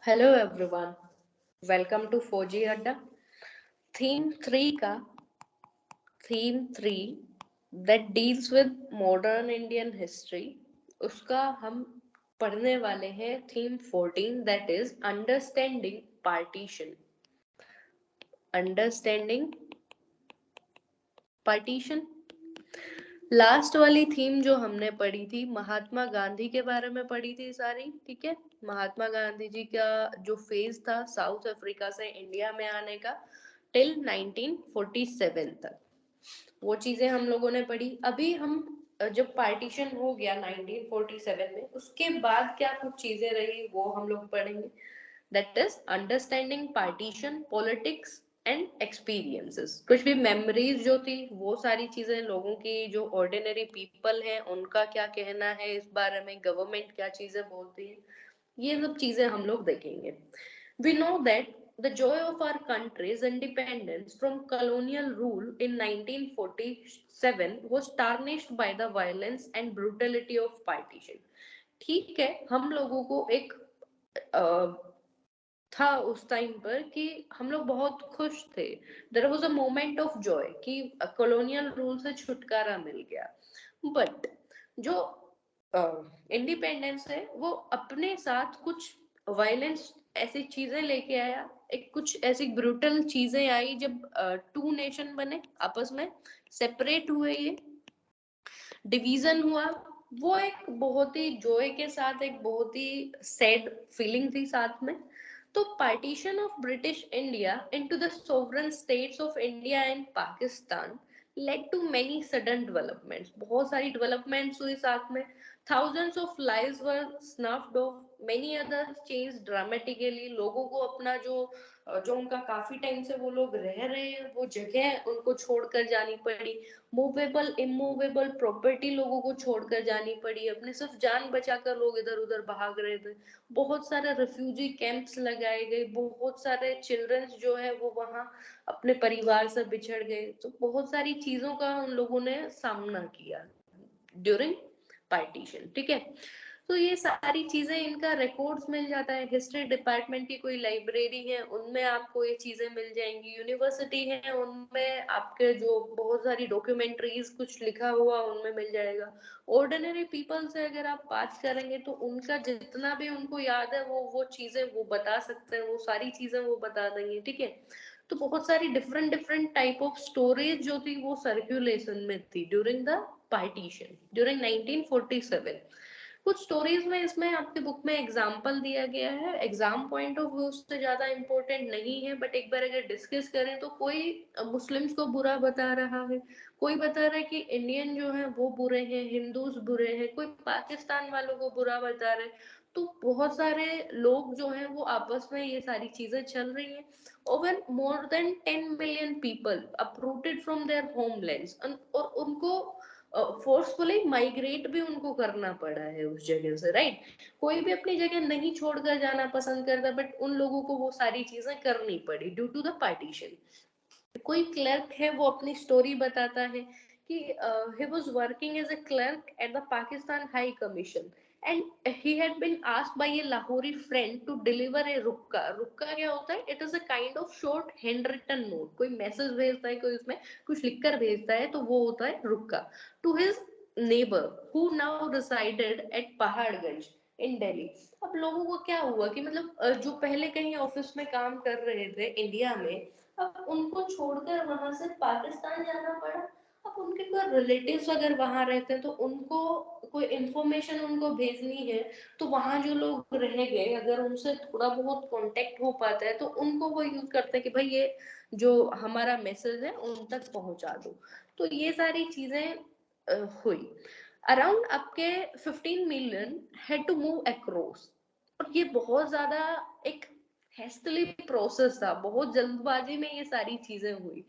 Hello everyone, welcome to 4G Adda. Theme 3 का theme 3 that deals with modern Indian history उसका हम पढ़ने वाले हैं theme 14 that is understanding partition. Understanding partition. Last वाली theme जो हमने पढ़ी थी महात्मा गांधी के बारे में पढ़ी थी सारी, ठीक है। महात्मा गांधी जी का जो फेज था साउथ अफ्रीका से इंडिया में आने का टिल 1947 तक, वो चीजें हम लोगों ने पढ़ी। अभी हम जब पार्टीशन हो गया 1947 में, उसके बाद क्या कुछ चीजें रही वो हम लोग पढ़ेंगे। That is understanding partition, politics and experiences. कुछ भी मेमोरीज जो थी वो सारी चीजें, लोगों की जो ऑर्डिनरी पीपल हैं उनका क्या कहना है इस बारे में, गवर्नमेंट क्या चीजें बोलती है, ये सब चीजें हम लोग देखेंगे। We know that the joy of our country's independence from colonial rule in 1947 was tarnished by the violence and brutality of partition. ठीक है, हम लोगों को एक था उस टाइम पर कि हम लोग बहुत खुश थे। There was a moment of joy कि कॉलोनियल रूल से छुटकारा मिल गया। बट जो इंडिपेंडेंस है वो अपने साथ कुछ वायलेंस ऐसी चीजें लेके आया, एक कुछ ऐसी ब्रूटल चीजें आई जब टू नेशन बने, आपस में सेपरेट हुए, ये डिवीजन हुआ। वो एक बहुत ही जॉय के साथ एक बहुत ही सैड फीलिंग थी साथ में। तो partition of British India into the sovereign states of India and Pakistan led to many sudden developments, बहुत सारी डेवलपमेंट्स हुई साथ में। thousands of lives were snuffed off, many others changed dramatically। लोगों को अपना जो जो उनका काफी टाइम से वो लोग रह रहे हैं वो जगह उनको छोड़कर जानी पड़ी। मूवेबल इमूवेबल प्रॉपर्टी लोगों को छोड़कर जानी पड़ी, अपने सिर्फ जान बचाकर लोग इधर उधर भाग रहे थे। बहुत सारे रिफ्यूजी कैंप्स लगाए गए, बहुत सारे चिल्ड्रंस जो है वो वहां अपने परिवार से बिछड़ गए। तो बहुत सारी चीजों का उन लोगों ने सामना किया ड्यूरिंग पार्टीशन, ठीक है। तो ये सारी चीजें, इनका रिकॉर्ड्स मिल जाता है। हिस्ट्री डिपार्टमेंट की कोई लाइब्रेरी है उनमें आपको ये चीजें मिल जाएंगी, यूनिवर्सिटी है उनमें आपके जो बहुत सारी डॉक्यूमेंट्रीज कुछ लिखा हुआ उनमें मिल जाएगा। ऑर्डिनरी पीपल से अगर आप बात करेंगे तो उनका जितना भी उनको याद है वो चीजें वो बता सकते हैं, वो सारी चीजें वो बता देंगे, ठीक है। तो बहुत सारी different different type of storage जो थी वो सर्कुलेशन में थी ड्यूरिंग द पार्टीशन, ड्यूरिंग 1947। कुछ स्टोरीज में इसमें आपके बुक में एग्जाम्पल दिया गया है, एग्जाम पॉइंट ऑफ व्यू से ज्यादा इम्पोर्टेंट नहीं है, बट एक बार अगर डिस्कस करें तो कोई मुस्लिम्स को बुरा बता रहा है, कोई बता रहा है कि इंडियन जो है वो बुरे हैं, हिंदूज बुरे हैं, कोई पाकिस्तान वालों को बुरा बता रहे। तो बहुत सारे लोग जो हैं वो आपस में ये सारी चीजें चल रही हैं। Over more than 10 million people uprooted from their homelands, और उनको फोर्सफुली माइग्रेट भी उनको करना पड़ा है उस जगह से, राइट। कोई भी अपनी जगह नहीं छोड़कर जाना पसंद करता, बट उन लोगों को वो सारी चीजें करनी पड़ी ड्यू टू द पार्टीशन। कोई क्लर्क है वो अपनी स्टोरी बताता है कि he was working as a clerk at the Pakistan High Commission and he had been asked by a Lahori friend to deliver a रुक्का। रुक्का क्या होता है? It is a kind of short handwritten note। कोई message भेजता है, कोई उसमें कुछ लिखकर भेजता है, तो वो होता है रुक्का। To his neighbor who now resided at Paharganj इन दिल्ली। अब लोगों को क्या हुआ कि मतलब जो पहले कहीं ऑफिस में काम कर रहे थे इंडिया में, अब उनको छोड़कर वहां से पाकिस्तान जाना पड़ा। अब उनके कोई रिलेटिव्स अगर वहां रहते हैं तो उनको कोई इंफॉर्मेशन उनको भेजनी है, तो वहां जो लोग रह गए अगर उनसे थोड़ा बहुत कांटेक्ट हो पाता है तो उनको वो यूज करते हैं कि भाई ये जो हमारा मैसेज है उन तक पहुंचा दो। तो ये सारी चीजें हुई। अराउंड आपके 15 million had to move across. और ये बहुत ज्यादा एक हेस्टली प्रोसेस था, बहुत जल्दबाजी में ये सारी चीजें हुई।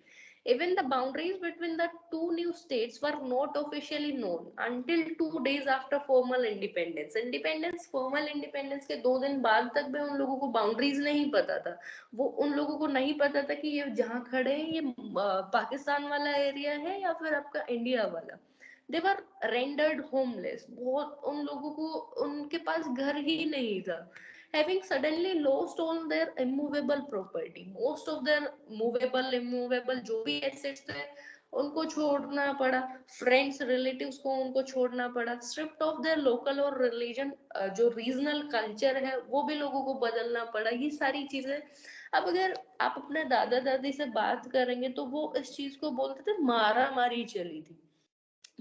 Even the boundaries between the two new states were not officially known until 2 days after formal independence. Formal independence के 2 दिन बाद तक भी उन लोगों को बाउंड्रीज नहीं पता था। वो उन लोगों को नहीं पता था कि ये जहाँ खड़े हैं ये पाकिस्तान वाला एरिया है या फिर आपका इंडिया वाला। दे वर रेंडर्ड होमलेस, बहुत उन लोगों को उनके पास घर ही नहीं था। having suddenly lost all their immovable property, most of their movable immovable जो भी assets थे उनको छोड़ना पड़ा, फ्रेंड्स रिलेटिव्स को उनको छोड़ना पड़ा, स्ट्रिप्ट ऑफ देयर लोकल और रिलीजन, जो रीजनल कल्चर है वो भी लोगों को बदलना पड़ा, ये सारी चीजें। अब अगर आप अपने दादा दादी से बात करेंगे तो वो इस चीज को बोलते थे मारा मारी चली थी।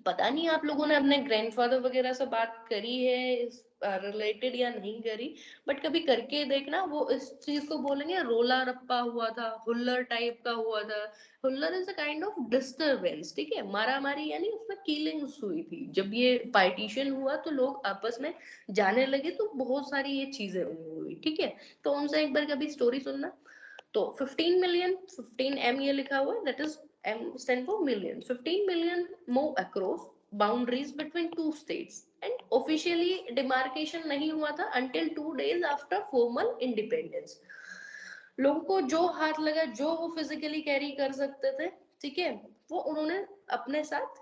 पता नहीं आप लोगों ने अपने ग्रैंडफादर वगैरह से बात करी है इस रिलेटेड या नहीं करी, बट कभी करके देखना, वो इस चीज को बोलेंगे रोला रप्पा हुआ था, हुल्लर टाइप का हुआ था। Huller is a kind of disturbance, ठीक है, मारा मारी यानी उसमें किलिंग्स हुई थी। जब ये पार्टीशन हुआ तो लोग आपस में जाने लगे तो बहुत सारी ये चीजें हुई, ठीक है। तो उनसे एक बार कभी स्टोरी सुनना। तो 15 मिलियन, 15 एम ये लिखा हुआ है, that is M stand for million. 15 million move across boundaries between two states and officially demarcation नहीं हुआ था until 2 days after formal independence. लोगों को जो हाथ लगा, जो वो फिजिकली कैरी कर सकते थे, ठीक है, वो उन्होंने अपने साथ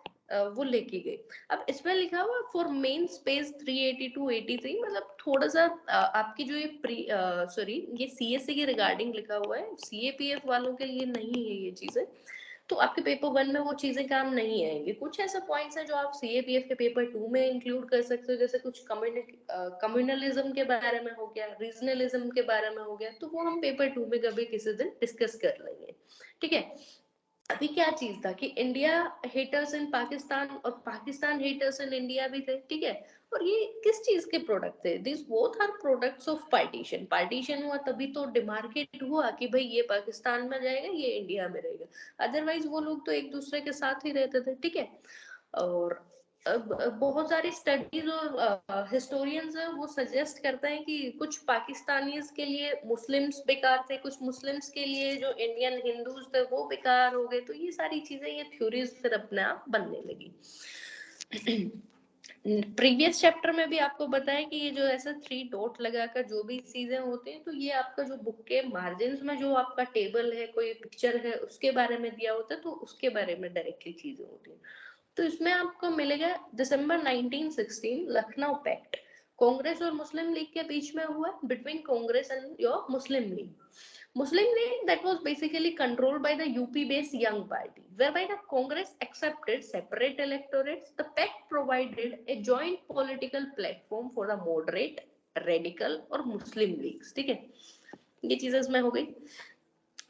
वो लेके गए। अब इसमें लिखा हुआ फॉर मेन स्पेस 382-83, मतलब थोड़ा सा आपकी जो ये ये सीएससी के रिगार्डिंग लिखा हुआ है, सीएपीएफ वालों के लिए नहीं है ये चीजें, तो आपके पेपर 1 में वो चीजें काम नहीं आएंगी। कुछ ऐसे पॉइंट्स हैं जो आप सीएपीएफ के पेपर 2 में इंक्लूड कर सकते हो, जैसे कुछ कम्युनलिज्म के बारे में हो गया, रीजनलिज्म के बारे में हो गया, तो वो हम पेपर 2 में कभी किसी दिन डिस्कस कर लेंगे, ठीक है। अभी क्या चीज था कि इंडिया हेटर्स इन पाकिस्तान और पाकिस्तान हेटर्स इन इंडिया भी थे, ठीक है। और ये किस चीज के प्रोडक्ट थे? This both are products of partition. Partition हुआ तभी तो डिमार्केट हुआ कि भाई ये पाकिस्तान में जाएगा, ये इंडिया में रहेगा, अदरवाइज वो लोग तो एक दूसरे के साथ ही रहते थे, ठीक है। और बहुत सारी स्टडीज और हिस्टोरियंस है वो सजेस्ट करते हैं कि कुछ पाकिस्तानीज के लिए मुस्लिम्स बेकार थे, कुछ मुस्लिम्स के लिए जो इंडियन हिंदूज थे वो बेकार हो गए। तो ये सारी चीजें, ये थ्योरीज फिर अपने आप बनने लगी। प्रीवियस चैप्टर में भी आपको बताया कि ये जो ऐसा 3 डॉट लगाकर जो भी चीजें होती हैं, तो ये आपका जो बुक के मार्जिन में जो आपका टेबल है, कोई पिक्चर है, उसके बारे में दिया होता है, तो उसके बारे में डायरेक्टली चीजें होती हैं। तो इसमें आपको मिलेगा दिसंबर 1916 लखनऊ पैक्ट कांग्रेस और मुस्लिम लीग के बीच में हुआ, between Congress and your Muslim league. Muslim League that was basically controlled by the UP-based Young Party, whereby the Congress accepted separate electorates. The pact provided a joint political platform for the moderate, radical और Muslim leagues, ठीक है। ये चीजें इसमें हो गई।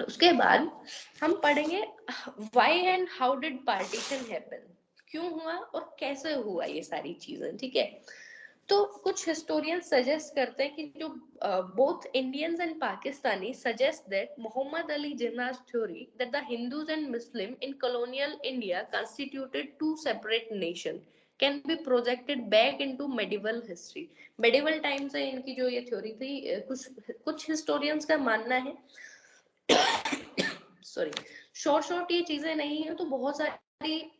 उसके बाद हम पढ़ेंगे why and how did partition happen, क्यों हुआ और कैसे हुआ ये सारी चीजें, ठीक है। तो कुछ हिस्टोरियन सजेस्ट करते हैं कि जो both Indians and Pakistani suggest that Mohammad Ali Jinnah's theory that the Hindus and Muslim in colonial India constituted two separate nation can be projected back into medieval history. medieval time से इनकी जो ये थ्योरी थी, कुछ हिस्टोरियंस का मानना है सॉरी, शॉर्ट ये चीजें नहीं है, तो बहुत सारी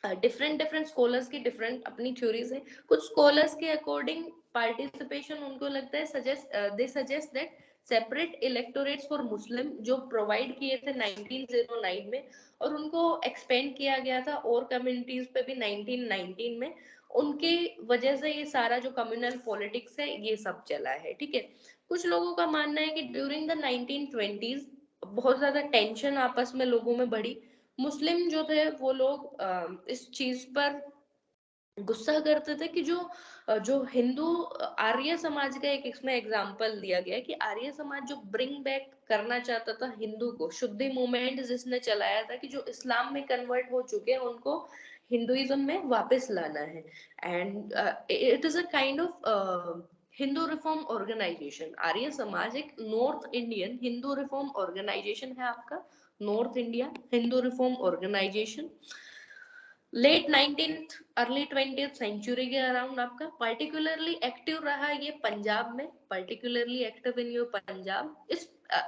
डिफरेंट स्कॉलर्स की डिफरेंट अपनी थ्योरीज है। कुछ स्कॉलर्स के अकॉर्डिंग पार्टिसिपेशन उनको लगता है they suggest that separate electorates for Muslim जो प्रोवाइड किए थे 1909 में, और उनको एक्सपेंड किया गया था और कम्युनिटीज पे भी 1919 में। उनके वजह से ये सारा जो कम्युनल पॉलिटिक्स है ये सब चला है, ठीक है। कुछ लोगों का मानना है कि ड्यूरिंग द 1920s बहुत ज्यादा टेंशन आपस में लोगों में बढ़ी। मुस्लिम जो थे वो लोग इस चीज पर गुस्सा करते थे कि जो हिंदू आर्य समाज का एक इसमें एग्जाम्पल दिया गया कि आर्य समाज जो ब्रिंग बैक करना चाहता था हिंदू को, शुद्धि मूवमेंट जिसने चलाया था कि जो इस्लाम में कन्वर्ट हो चुके हैं उनको हिंदुइज्म में वापस लाना है। And it is a kind of Hindu reform organisation. Arya Samaj एक North Indian Hindu reform organisation है आपका, North India Hindu reform organisation. Late 19th early 20th century के अराउंड आपका पर्टिकुलरली एक्टिव रहा ये पंजाब में, particularly active in your Punjab.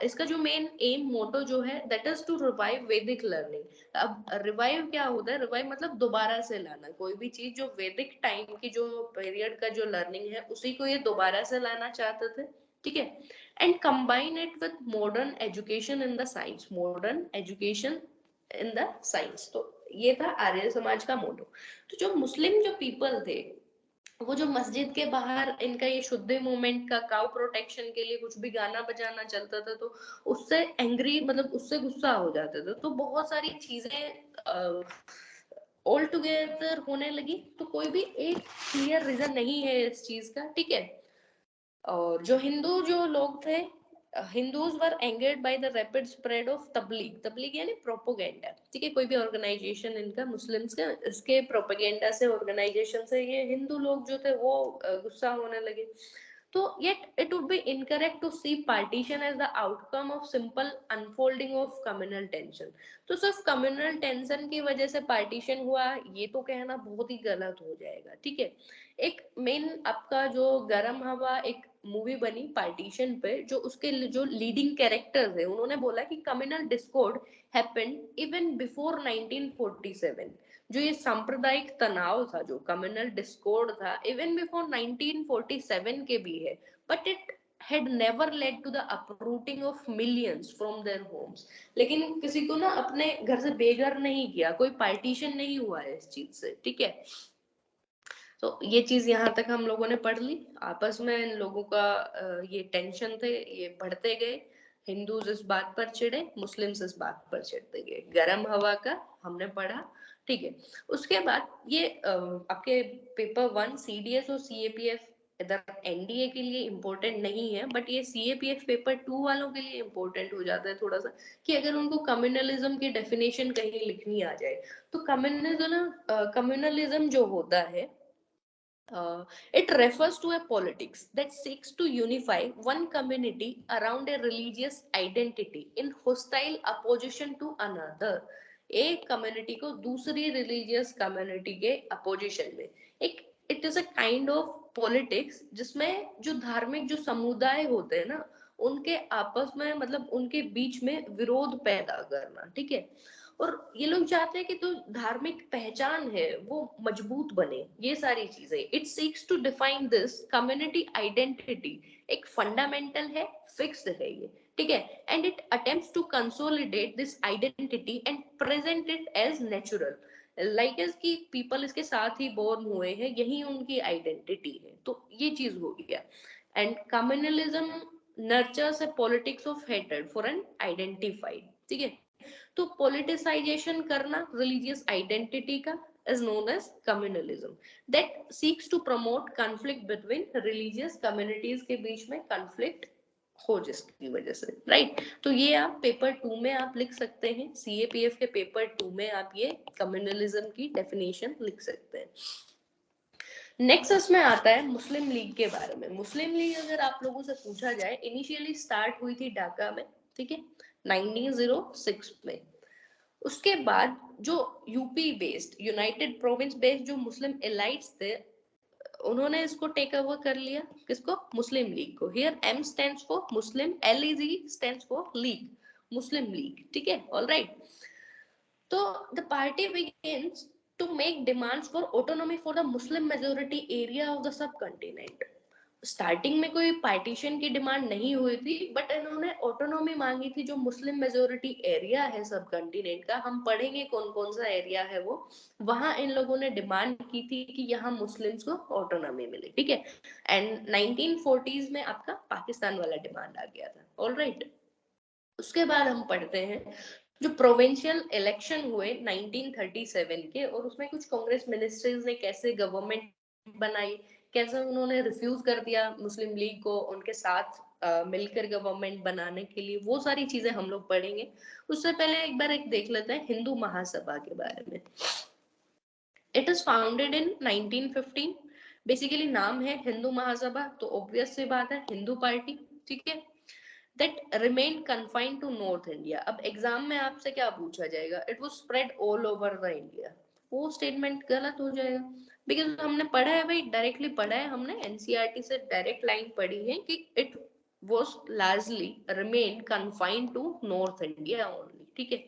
इसका जो मेन एम मोटो जो है that is to revive Vedic learning. अब रिवाइव क्या होता है? रिवाइव मतलब दोबारा से लाना कोई भी चीज, जो वैदिक टाइम की जो पीरियड का जो लर्निंग है उसी को ये दोबारा से लाना चाहते थे, ठीक है। And combine it with modern education in the science, modern education in the science. तो ये था आर्य समाज का मोटो। तो जो मुस्लिम जो पीपल थे वो जो मस्जिद के बाहर इनका ये शुद्धि मूवमेंट का काउ प्रोटेक्शन के लिए कुछ भी गाना बजाना चलता था, तो उससे एंग्री, मतलब उससे गुस्सा हो जाते थे। तो बहुत सारी चीजें ऑल टुगेदर होने लगी। तो कोई भी एक क्लियर रीजन नहीं है इस चीज का, ठीक है। और जो हिंदू जो लोग थे, Hindus were angered by the rapid spread of Tabligh. Tabligh यानी प्रोपोगेंडा, ठीक है। कोई भी ऑर्गेनाइजेशन इनका मुस्लिम्स का, इसके प्रोपेगेंडा से, ऑर्गेनाइजेशन से ये हिंदू लोग जो थे वो गुस्सा होने लगे। तो yet it would be incorrect to see partition as the outcome of simple unfolding of communal tension। तो सिर्फ कम्युनल टेंशन की वजह से पार्टीशन हुआ, ये तो कहना बहुत ही गलत हो जाएगा, ठीक है। एक मेन आपका जो गरम हवा एक मूवी बनी पार्टीशन पे, जो उसके जो लीडिंग कैरेक्टर्स है उन्होंने बोला कि communal Discord happened even before 1947। जो ये सांप्रदायिक तनाव था, जो कम्युनल डिस्कॉर्ड था, इवन बिफोर 1947 के भी है, but it had never led to the uprooting of millions from their homes। लेकिन किसी को ना अपने घर से बेघर नहीं किया, कोई पार्टीशन नहीं हुआ है इस चीज से, ठीक है। तो ये चीज यहाँ तक हम लोगों ने पढ़ ली। आपस में इन लोगों का ये टेंशन थे, ये बढ़ते गए। हिंदूज इस बात पर चिढ़े, मुस्लिम्स इस बात पर चिढ़ते गए। गर्म हवा का हमने पढ़ा, ठीक है। उसके बाद ये आपके पेपर 1 सीडीएस और सीएपीएफ इधर एनडीए के लिए इम्पोर्टेंट नहीं है, बट ये सीएपीएफ पेपर 2 वालों के लिए इम्पोर्टेंट हो जाता है थोड़ा सा, कि अगर उनको कम्युनलिज्म की डेफिनेशन कहीं लिखनी आ जाए। तो कम्युनलिज्म जो होता है, it refers to a politics that seeks to unify one community around a religious identity in hostile opposition to another। एक कम्युनिटी को दूसरी रिलीजियस कम्युनिटी के अपोजिशन में, एक it is a kind of politics जिसमें जो धार्मिक जो समुदाय होते हैं ना, उनके आपस में, मतलब उनके बीच में विरोध पैदा करना, ठीक है। और ये लोग चाहते हैं कि तो धार्मिक पहचान है वो मजबूत बने, ये सारी चीजें। It seeks to define this community identity, एक फंडामेंटल है, फिक्स्ड है ये, ठीक है। And it attempts to consolidate this identity and present it as natural, like as कि पीपल इसके साथ ही बोर्न हुए हैं, यही उनकी आइडेंटिटी है। तो ये चीज हो गया। And communalism nurtures a politics of हेटेड फॉर एन आइडेंटिफाइड, ठीक है। तो पॉलिटिसाइजेशन करना रिलीजियस आइडेंटिटी का is known as communalism that seeks to promote conflict between religious communities के बीच में conflict हो जिसकी वजह से, राइट। तो ये आप पेपर 2 में आप लिख सकते हैं, सीएपीएफ के पेपर 2 में आप ये कम्युनलिज्म की डेफिनेशन लिख सकते हैं। नेक्स्ट इसमें आता है मुस्लिम लीग के बारे में। मुस्लिम लीग अगर आप लोगों से पूछा जाए, इनिशियली स्टार्ट हुई थी ढाका में, ठीक है, 1906 में। उसके बाद जो UP based, United province based जो मुस्लिम एलाइट्स थे, उन्होंने इसको टेक ओवर कर लिया। किसको? मुस्लिम लीग को। Here M stands for Muslim, LEG stands for League, Muslim League, ठीक है, ऑलराइट। तो the party begins to make demands for autonomy for the Muslim majority area of the subcontinent। Starting में कोई partition की demand नहीं हुई थी, but इन्होंने ऑटोनॉमी मांगी थी जो मुस्लिम मेजोरिटी एरिया है सब कंटिनेंट का। हम पढ़ेंगे कौन कौन सा एरिया है वो। वहां इन लोगों ने डिमांड की थी कि यहाँ मुस्लिम्स को ऑटोनॉमी मिले, ठीक है। एंड 1940s में आपका पाकिस्तान वाला डिमांड आ गया था, ऑलराइट। उसके बाद हम पढ़ते हैं जो प्रोविंशियल इलेक्शन हुए 1937 के, और उसमें कुछ कांग्रेस मिनिस्टर्स ने कैसे गवर्नमेंट बनाई, कैसे उन्होंने रिफ्यूज कर दिया मुस्लिम लीग को उनके साथ मिलकर गवर्नमेंट बनाने के लिए, वो सारी चीजें हम लोग पढ़ेंगे। उससे पहले एक बार एक देख लेते हैं हिंदू महासभा के बारे में। It is founded in 1915। Basically नाम है हिंदू महासभा, तो ऑब्वियस सी बात है हिंदू पार्टी, ठीक है। that remained confined to North India। अब एग्जाम में आपसे क्या पूछा जाएगा? It was spread all over the India. वो स्टेटमेंट गलत हो जाएगा, बिकॉज हमने पढ़ा है भाई, डायरेक्टली पढ़ा है हमने, एनसीईआरटी से डायरेक्ट लाइन पढ़ी है कि it was largely remained confined to North India only, ठीक है।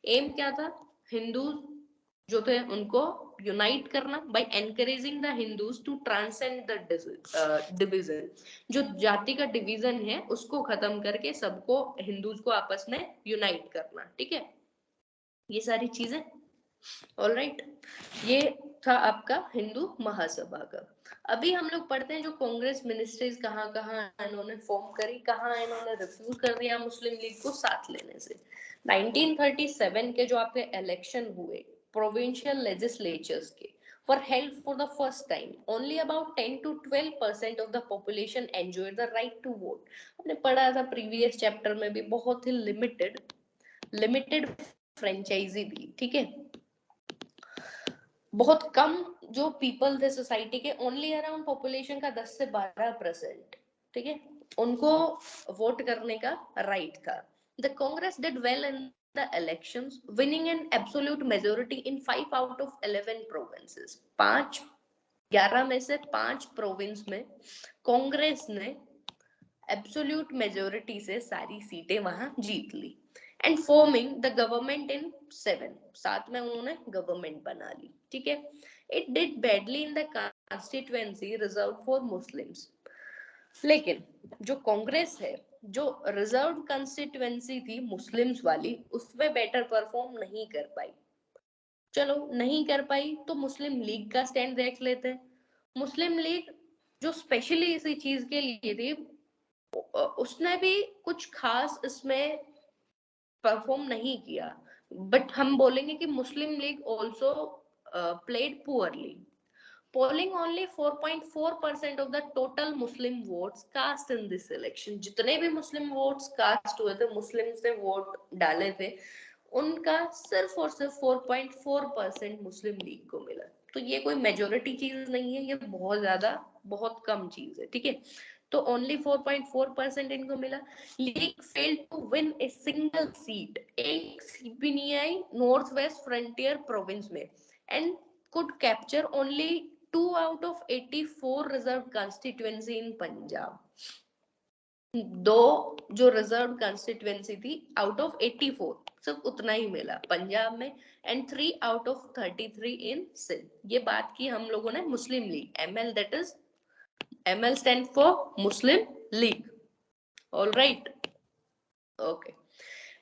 एम क्या था? हिंदू जो थे उनको यूनाइट करना by encouraging the Hindus to transcend the division. जो जाति का डिवीजन है उसको खत्म करके सबको, हिंदूज को आपस में यूनाइट करना, ठीक है। ये सारी चीजें ऑलराइट, ये था आपका हिंदू महासभा का। अभी हम लोग पढ़ते हैं जो कांग्रेस मिनिस्ट्रीज कहाँ कहाँ इन्होंने फॉर्म करी, कहाँ इन्होंने रिफ्यूज कर दिया मुस्लिम लीग को साथ लेने से। 1937 के जो आपके इलेक्शन हुए प्रोविंशियल लेजिस्लेचर्स के were held for the first time. Only about 10 to 12% of the population enjoyed the right to vote. हमने पढ़ा था प्रीवियस चैप्टर में भी, बहुत ही लिमिटेड फ्रेंचाइजी थी, ठीक है। बहुत कम जो पीपल थे सोसाइटी के, ओनली अराउंड पॉपुलेशन का 10 से 12%, ठीक है, उनको वोट करने का राइट था। The Congress did well in the elections, winning an absolute majority in 5 out of 11 provinces. 11 में से 5 प्रोविंस में कांग्रेस ने एब्सोल्यूट मेजोरिटी से सारी सीटें वहां जीत ली। And forming the government in 7 में उन्होंने गवर्नमेंट बना ली, ठीक है। It did badly in the constituency reserve for Muslims. लेकिन जो कांग्रेस है, जो रिजर्व कॉन्स्टिट्यूएंसी थी मुस्लिम्स वाली, उसमें बेटर परफॉर्म नहीं कर पाई। चलो नहीं कर पाई तो मुस्लिम लीग का स्टैंड देख लेते हैं। मुस्लिम लीग जो स्पेशली इसी चीज के लिए थी, उसने भी कुछ खास इसमें परफॉर्म नहीं किया, बट हम बोलेंगे कि Muslim League also played poorly, polling only 4.4% of the total Muslim votes cast in this election। जितने भी मुस्लिम वोट्स कास्ट हुए थे, मुस्लिम से वोट डाले थे, उनका सिर्फ और सिर्फ 4.4% मुस्लिम लीग को मिला। तो ये कोई मेजोरिटी चीज नहीं है, ये बहुत ज्यादा, बहुत कम चीज है, ठीक है। तो ओनली 4.4% इनको मिला। League failed to win a single seat, एक सीट भी नहीं आई नॉर्थ वेस्ट फ्रंटियर प्रोविंस में, and could capture only 2 out of 84 reserved constituency in Punjab. दो जो रिजर्व कॉन्स्टिट्युएंसी थी आउट ऑफ 84, सिर्फ उतना ही मिला पंजाब में, and 3 out of 33 in Sindh. ये बात की हम लोगों ने Muslim league, ML, that is ML stand for Muslim league. Alright, okay.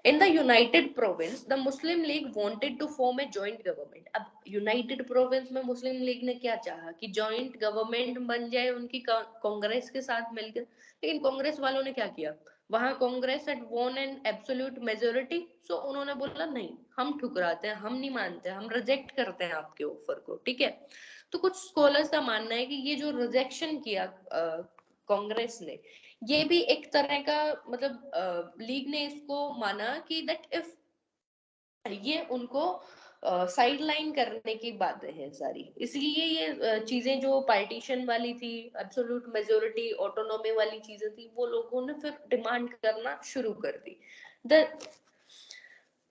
In the United Province, the Muslim League wanted to form a joint government. अब United Province में मुस्लिम league ने क्या चाहा कि जॉइंट गवर्नमेंट बन जाए उनकी कांग्रेस के साथ मिलकर। लेकिन कांग्रेस वालों ने क्या किया, वहां Congress had won an absolute majority, सो उन्होंने बोला नहीं, हम ठुकराते हैं, हम नहीं मानते, हम रिजेक्ट करते हैं आपके ऑफर को, ठीक है। तो कुछ स्कॉलर्स का मानना है कि ये जो रिजेक्शन किया कांग्रेस ने, ये भी एक तरह का, मतलब लीग ने इसको माना कि दैट इफ ये उनको साइड लाइन करने की बातें हैं सारी, इसलिए ये चीजें जो पार्टीशन वाली थी, एब्सोल्यूट मेजोरिटी, ऑटोनॉमी वाली चीजें थी, वो लोगों ने फिर डिमांड करना शुरू कर दी।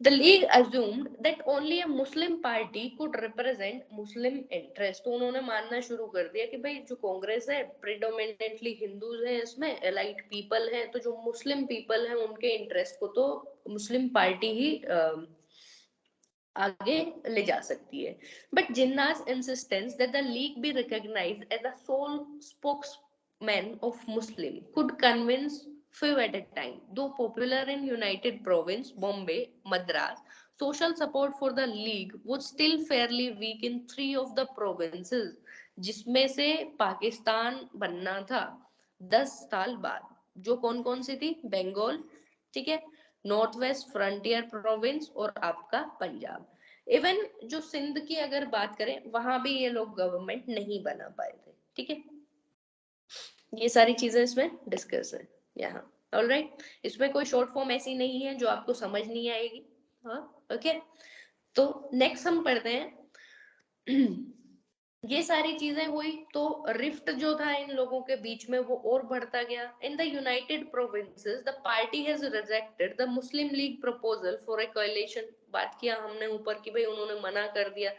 The league assumed that only a Muslim party could represent Muslim interest। तो उन्होंने मानना शुरू कर दिया कि भाई जो कांग्रेस है प्रेडोमिनेंटली हिंदूज है, इसमें एलाइट पीपल है, तो जो मुस्लिम पीपल है उनके इंटरेस्ट को तो मुस्लिम पार्टी ही आगे ले जा सकती है। But Jinnah's insistence that the league be recognised as the sole spokesman of Muslim could convince few at a time. Though popular in United Province, Bombay, Madras, social support for the league was still fairly weak in 3 of the provinces, जिसमें से पाकिस्तान बनना था 10 साल बाद। जो कौन कौन सी थी, बंगाल, ठीक है, नॉर्थ वेस्ट फ्रंटियर प्रोविंस और आपका पंजाब। इवन जो सिंध की अगर बात करें, वहां भी ये लोग गवर्नमेंट नहीं बना पाए थे, ठीक है। ये सारी चीजें इसमें डिस्कस है यहाँ। ऑलराइट, इसमें कोई शॉर्ट फॉर्म ऐसी नहीं है जो आपको समझ नहीं आएगी। हाँ, ओके। तो नेक्स्ट हम पढ़ते हैं। ये सारी चीजें हुई तो रिफ्ट जो था इन लोगों के बीच में वो और बढ़ता गया। In the United provinces the party has rejected the Muslim league proposal for a coalition. बात किया हमने ऊपर की भाई उन्होंने मना कर दिया।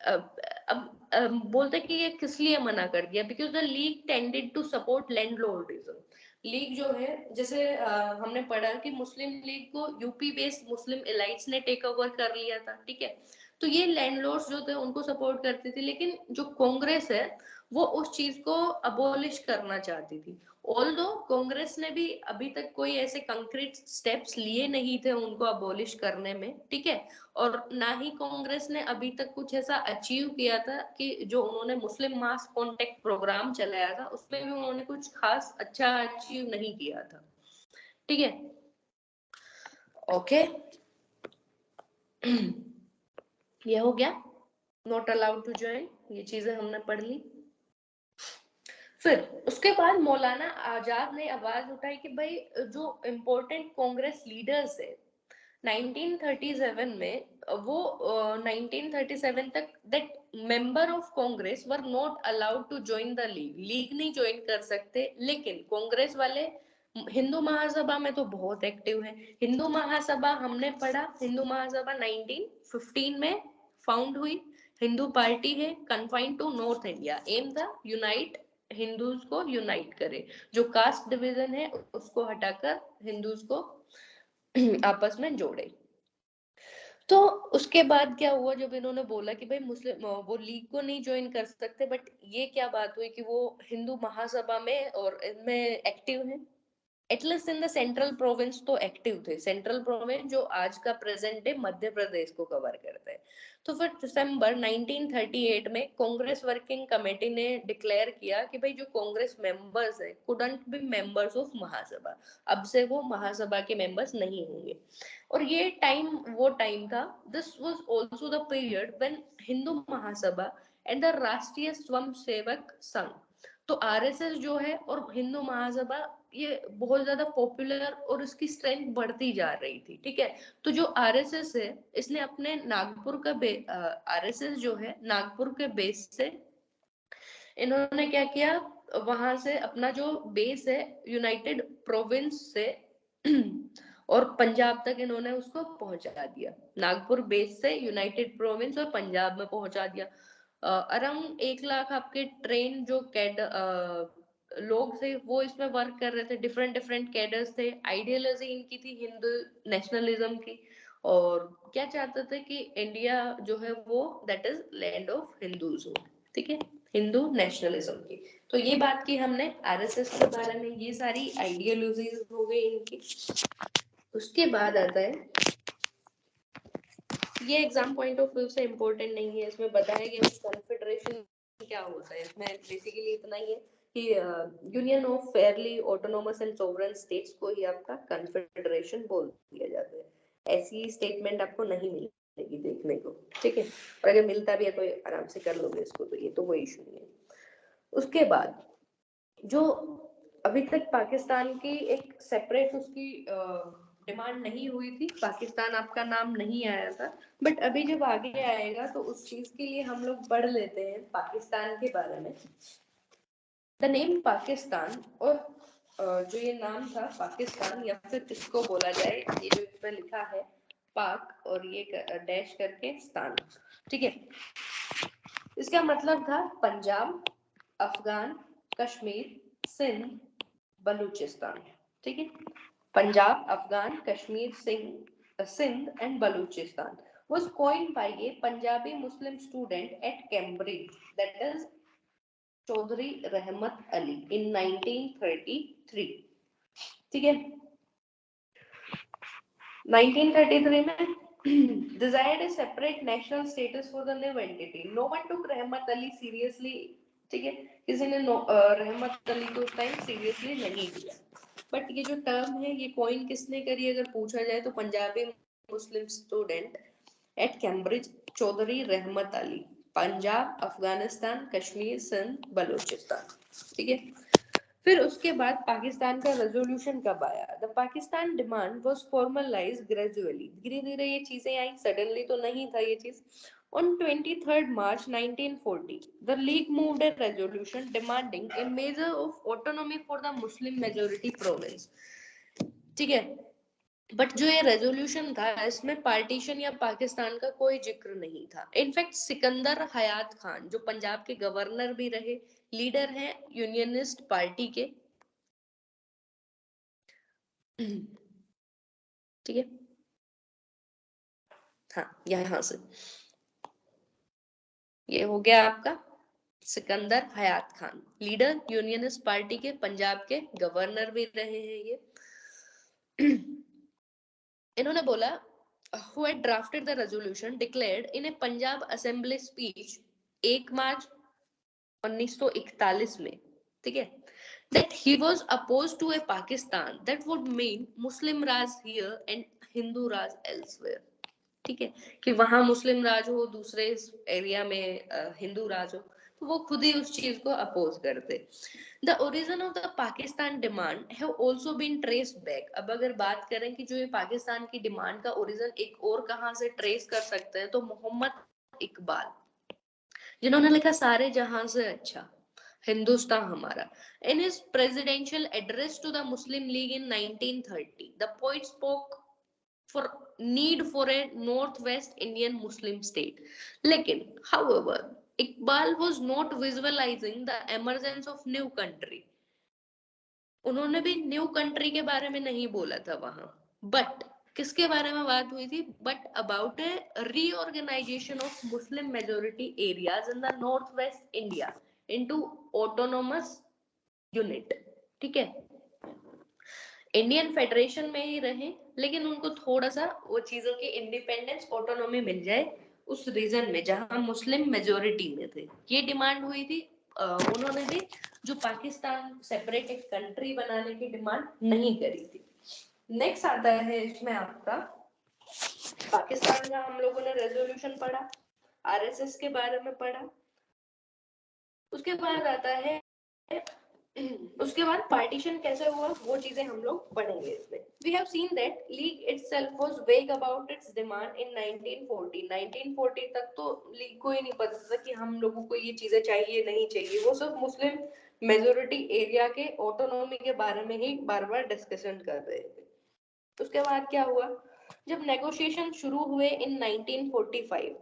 अब बोलते कि ये किस लिए मना कर दिया, because the League tended to support landlordism. League जो है, जैसे हमने पढ़ा कि मुस्लिम लीग को यूपी बेस्ड मुस्लिम एलाइट्स ने टेक ओवर कर लिया था, ठीक है। तो ये लैंडलॉर्ड्स जो थे उनको सपोर्ट करती थी, लेकिन जो कांग्रेस है वो उस चीज को अबोलिश करना चाहती थी। ऑल्दो कांग्रेस ने भी अभी तक कोई ऐसे कंक्रीट स्टेप्स लिए नहीं थे उनको अबॉलिश करने में, ठीक है, और ना ही कांग्रेस ने अभी तक कुछ ऐसा अचीव किया था कि जो उन्होंने मुस्लिम मास कॉन्टेक्ट प्रोग्राम चलाया था उसमें भी उन्होंने कुछ खास अच्छा अचीव नहीं किया था, ठीक है। ओके ये हो गया, नॉट अलाउड टू ज्वाइन, ये चीजें हमने पढ़ ली। फिर उसके बाद मौलाना आजाद ने आवाज उठाई कि भाई जो इम्पोर्टेंट कांग्रेस लीडर्स है 1937 में, वो 1937 तक that member of Congress were not allowed to join the League, League नहीं ज्वाइन कर सकते, लेकिन कांग्रेस वाले हिंदू महासभा में तो बहुत एक्टिव है। हिंदू महासभा हमने पढ़ा, हिंदू महासभा 1915 में फाउंड हुई, हिंदू पार्टी है, confined to North India, aim था यूनाइट, हिंदूज को यूनाइट करे, जो कास्ट डिवीजन है उसको हटाकर हिंदूज को आपस में जोड़े। तो उसके बाद क्या हुआ, जब इन्होंने बोला कि भाई मुस्लिम वो लीग को नहीं ज्वाइन कर सकते, बट ये क्या बात हुई कि वो हिंदू महासभा में और इनमें एक्टिव हैं, at least in the central province तो एक्टिव थे, सेंट्रल प्रोविंस जो आज का प्रेजेंट डे मध्य प्रदेश को कवर करता है। तो फिर दिसंबर 1938 में कांग्रेस वर्किंग कमेटी ने डिक्लेयर किया कि भाई जो कांग्रेस मेंबर्स है कुडंट बी मेंबर्स ऑफ महासभा, अब से वो महासभा के मेंबर्स नहीं होंगे। और ये टाइम वो टाइम था, this was also the period when Hindu Mahasabha and the राष्ट्रीय स्वयंसेवक संघ, तो आरएसएस जो है और हिंदू महासभा ये बहुत ज्यादा पॉपुलर और उसकी स्ट्रेंथ बढ़ती जा रही थी, ठीक है। तो जो आरएसएस है इसने अपने नागपुर का आरएसएस जो है नागपुर के बेस से इन्होंने क्या किया, वहां से अपना जो बेस है यूनाइटेड प्रोविंस से और पंजाब तक इन्होंने उसको पहुंचा दिया, नागपुर बेस से यूनाइटेड प्रोविंस और पंजाब में पहुंचा दिया। अराउंड 1 लाख आपके ट्रेन जो कैड लोग थे वो इसमें वर्क कर रहे थे, डिफरेंट डिफरेंट कैडर्स थे, आइडियोलॉजी इनकी थी हिंदू नेशनलिज्म की, और क्या चाहते थे कि इंडिया जो है वो that is land of Hindus हो, ठीक है, हिंदू नेशनलिज्म की। तो ये बात की हमने आरएसएस के बारे में, ये सारी आइडियोलॉजीज हो गई इनकी। उसके बाद आता है, ये एग्जाम पॉइंट ऑफ व्यू से इम्पोर्टेंट नहीं है, इसमें बताया गया कॉन्फेडरेशन क्या होता है, इसमें बेसिकली इतना ही है कि union of Fairlie autonomous and sovereign states को ही आपका कॉन्फेडरेशन बोल दिया जाता है। ऐसी स्टेटमेंट आपको नहीं मिलेगी देखने को, ठीक है, और अगर मिलता भी है तो आराम से कर लोगे इसको, तो ये तो कोई इशू नहीं है। उसके बाद जो अभी तक पाकिस्तान की एक सेपरेट उसकी डिमांड नहीं हुई थी, पाकिस्तान आपका नाम नहीं आया था, बट अभी जब आगे आएगा तो उस चीज के लिए हम लोग पढ़ लेते हैं पाकिस्तान के बारे में। द नेम पाकिस्तान, और जो ये नाम था पाकिस्तान, या फिर इसको बोला जाए, ये जो इस पे लिखा है पाक और ये डैश करके स्थान, ठीक है, इसका मतलब था पंजाब, अफगान, कश्मीर, सिंध, बलूचिस्तान, ठीक है, Punjab, Afghan, Kashmir, Sindh and Baluchistan was coined by a Punjabi Muslim student at Cambridge, that is Chaudhry Rahmat Ali in 1933, ठीक है। 1933 में desired a separate national status for the new entity. No one took रहमत अली seriously, ठीक है, किसी ने रहमत अली को उस टाइम सीरियसली नहीं लिया। बट ये जो टर्म है ये कॉइन किसने करी अगर पूछा जाए तो पंजाबी मुस्लिम student at Cambridge Chaudhary Rahmat Ali, Punjab, Afghanistan, Kashmir, Sindh, Baluchistan, ठीक है। फिर उसके बाद पाकिस्तान का रेजोल्यूशन कब आया, the Pakistan demand was formalise gradually, धीरे धीरे ये चीजें आई, सडनली तो नहीं था ये चीज। On 23rd March 1940, the League moved a resolution demanding a measure of autonomy for the Muslim majority province, ठीक है। बट जो ये रेजोल्यूशन था इसमें पार्टीशन या पाकिस्तान का कोई जिक्र नहीं था। इनफैक्ट सिकंदर हयात खान जो पंजाब के गवर्नर भी रहे, लीडर हैं यूनियनिस्ट पार्टी के, ठीक है, हाँ यहाँ से ये हो गया आपका सिकंदर हयात खान, लीडर यूनियनिस्ट पार्टी के, पंजाब के गवर्नर भी रहे हैं ये। इन्होंने बोला who had drafted the resolution declared in a Punjab assembly speech 1 मार्च 1941 में, ठीक है, that he was opposed to a Pakistan that would mean Muslim Raj here and Hindu Raj elsewhere, ठीक है, कि वहां मुस्लिम राज हो, दूसरे एरिया में हिंदू राज हो, तो वो खुद ही उस चीज को अपोज करते। The origin of the Pakistan demand have also been traced back. अब अगर बात करें कि जो ये पाकिस्तान की डिमांड का ओरिजिन एक और कहां से ट्रेस कर सकते हैं, तो मोहम्मद इकबाल, जिन्होंने लिखा सारे जहां से अच्छा हिंदुस्तान हमारा। In his presidential address to the Muslim League in 1930, the poet spoke for need for a northwest Indian Muslim state. लेकिन, however, Iqbal was not visualizing the emergence of new country. उन्होंने भी न्यू कंट्री के बारे में नहीं बोला था वहां, बट किसके बारे में बात हुई थी? But about a reorganisation of Muslim majority areas in the North West India into autonomous unit, ठीक है, इंडियन फेडरेशन में ही रहे, लेकिन उनको थोड़ा सा वो चीजों की इंडिपेंडेंस, ऑटोनॉमी मिल जाए उस रीजन में जहां मुस्लिम मेजोरिटी में थे। ये डिमांड हुई थी। उन्होंने भी जो पाकिस्तान सेपरेट एक कंट्री बनाने की डिमांड नहीं करी थी। नेक्स्ट आता है इसमें आपका पाकिस्तान का, हम लोगों ने रेजोल्यूशन पढ़ा, आरएसएस के बारे में पढ़ा, उसके बाद आता है उसके बाद पार्टीशन कैसे हुआ वो चीजें हम लोग पढ़ेंगे इसमें। We have seen that League itself was vague about its demand in 1940। 1940 तक तो लीग को ही नहीं पता था कि हम लोगों को ये चीजें चाहिए नहीं चाहिए, वो सब मुस्लिम मेजोरिटी एरिया के ऑटोनॉमी के बारे में ही बार बार डिस्कशन कर रहे थे। उसके बाद क्या हुआ, जब नेगोशिएशन शुरू हुए इन 1945,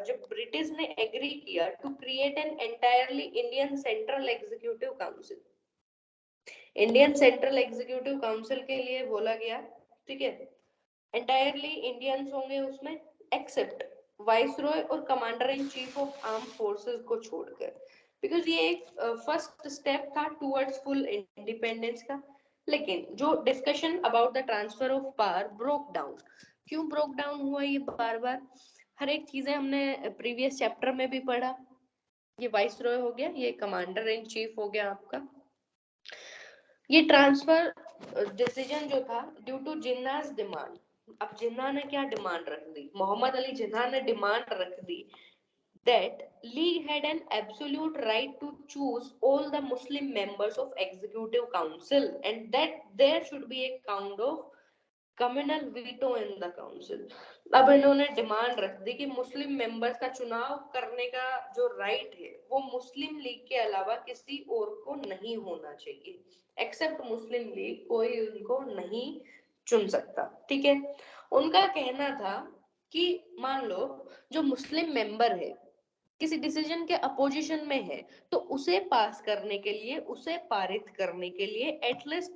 जब ब्रिटिश ने एग्री किया to create an entirely Indian central executive council. Indian central executive council के लिए बोला गया, ठीक है, एंटायरली इंडियंस होंगे उसमें, एक्सेप्ट वाइसरॉय और commander in chief of arm forces को छोड़कर, बिकॉज ये एक फर्स्ट स्टेप था टुवर्ड्स फुल इंडिपेंडेंस का। लेकिन जो discussion about the transfer of power broke down. क्यों ब्रोक डाउन हुआ ये बार बार? हर एक चीजें हमने प्रीवियस चैप्टर में भी पढ़ा। ये वाइसरॉय हो गया, ये कमांडर इन चीफ हो गया आपका। ये ट्रांसफर डिसीजन जो था ड्यू टू जिन्नास डिमांड। अब जिन्ना ने क्या डिमांड रख दी? मोहम्मद अली जिन्ना ने डिमांड रख दी that League had an absolute right to choose all the Muslim members of Executive Council and that there should be a count of communal veto in the council। अब इन्होंने demand रख दी कि Muslim members का चुनाव करने का जो right है वो मुस्लिम लीग के अलावा किसी और को नहीं होना चाहिए, एक्सेप्ट मुस्लिम लीग कोई उनको नहीं चुन सकता, ठीक है। उनका कहना था कि मान लो जो मुस्लिम मेंबर है किसी डिसीजन के अपोजिशन में है, तो उसे पास करने के लिए, उसे पारित करने के लिए एटलीस्ट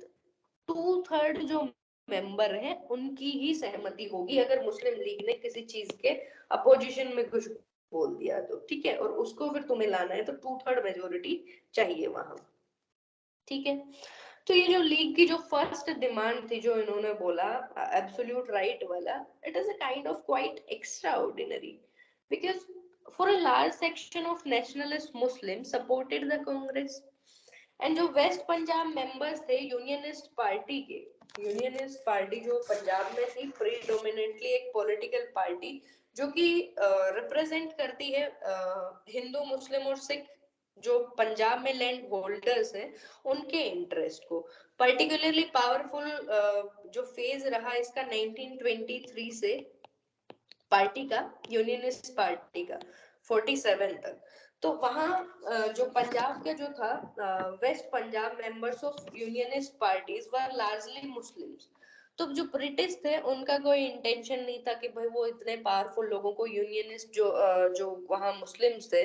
2/3 जो मेंबर है उनकी ही सहमति होगी अगर मुस्लिम लीग ने किसी चीज के अपोजिशन में कुछ बोल दिया तो, ठीक है, और उसको फिर तुम्हें लाना है तो 2/3 मेजोरिटी चाहिए वहां, ठीक है। तो ये जो लीग की जो फर्स्ट डिमांड थी जो इन्होंने बोला एब्सोल्यूट राइट वाला, it is a kind of quite extra ordinary because for a large section of nationalist Muslims supported the Congress and जो वेस्ट पंजाब मेंबर्स थे यूनियनिस्ट पार्टी के, यूनियनिस्ट पार्टी जो पंजाब में थी प्रीडोमिनेंटली एक पॉलिटिकल पार्टी जो कि रिप्रेजेंट करती है हिंदू मुस्लिम और सिख जो पंजाब में लैंड होल्डर्स हैं उनके इंटरेस्ट को। पर्टिकुलरली पावरफुल जो फेज रहा इसका 1923 से पार्टी का, यूनियनिस्ट पार्टी का 47 तक, तो वहां जो पंजाब का जो था West Punjab members of Unionist parties were largely Muslims. तो जो ब्रिटिश थे उनका कोई इंटेंशन नहीं था कि भाई वो इतने पावरफुल लोगों को यूनियनिस्ट जो वहां मुस्लिम्स थे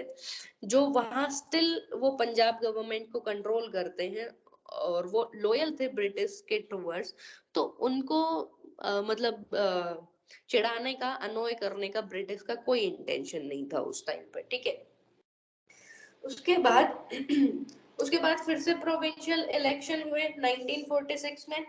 जो वहां स्टिल वो पंजाब गवर्नमेंट को कंट्रोल करते हैं और वो लॉयल थे ब्रिटिश के टूवर्ड्स, तो उनको मतलब चिढ़ाने का, अनोय करने का ब्रिटिश का कोई इंटेंशन नहीं था उस टाइम पर, ठीक है। उसके बाद उसके बाद फिर से प्रोविंशियल इलेक्शन हुए 1946 में।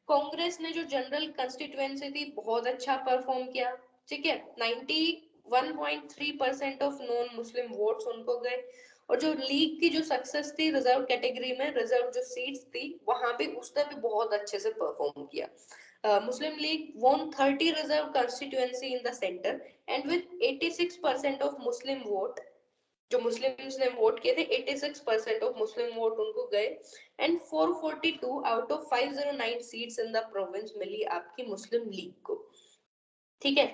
कांग्रेस ने जो जनरल कंस्टिट्यूएंसी थी बहुत अच्छा परफॉर्म किया, ठीक है। 91.3% ऑफ नॉन मुस्लिम वोट्स उनको गए। और जो लीग की जो सक्सेस थी रिजर्व कैटेगरी में, रिजर्व जो सीट्स थी वहां पे उसने भी बहुत अच्छे से परफॉर्म किया। Muslim League won 30 reserve constituency in the center and with 86% of Muslim vote, जो मुस्लिम्स ने वोट किए थे 86% ऑफ मुस्लिम वोट उनको गए। And 442 out of 509 seats in the province मिली आपकी मुस्लिम लीग को, ठीक है।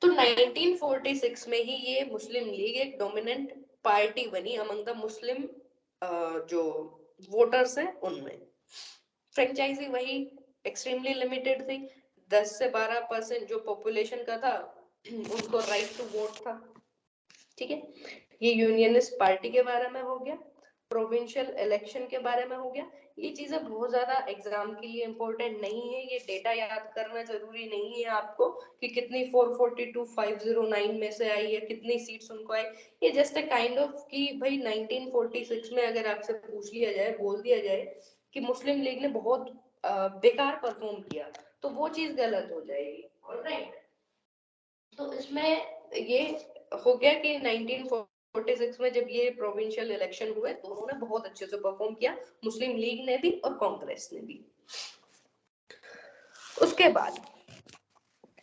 तो 1946 में ही ये मुस्लिम लीग एक डोमिनेंट पार्टी बनी अमंग द मुस्लिम जो वोटर्स हैं उनमें। फ्रेंचाइजी वही एक्सट्रीमली लिमिटेड थी, 10 से 12% जो पॉपुलेशन का था उनको राइट टू वोट था, ठीक है। ये यूनियनिस्ट पार्टी के बारे में हो गया, प्रोविंशियल इलेक्शन के बारे में हो गया। ये चीजें बहुत ज्यादा एग्जाम के लिए इंपॉर्टेंट नहीं है, ये डेटा याद करना जरूरी नहीं है आपको कि कितनी 442 509 में से आई है, कितनी सीट्स उनको आई। ये जस्ट अ काइंड ऑफ कि भाई 1946 में अगर आपसे पूछ लिया जाए, बोल दिया जाए कि मुस्लिम लीग ने बहुत बेकार परफॉर्म किया तो वो चीज गलत हो जाएगी, ऑलराइट। तो इसमें ये हो गया कि 1946 में जब ये प्रोविंशियल इलेक्शन हुए तो उन्होंने बहुत अच्छे से परफॉर्म किया, मुस्लिम लीग ने भी और कांग्रेस ने भी। उसके बाद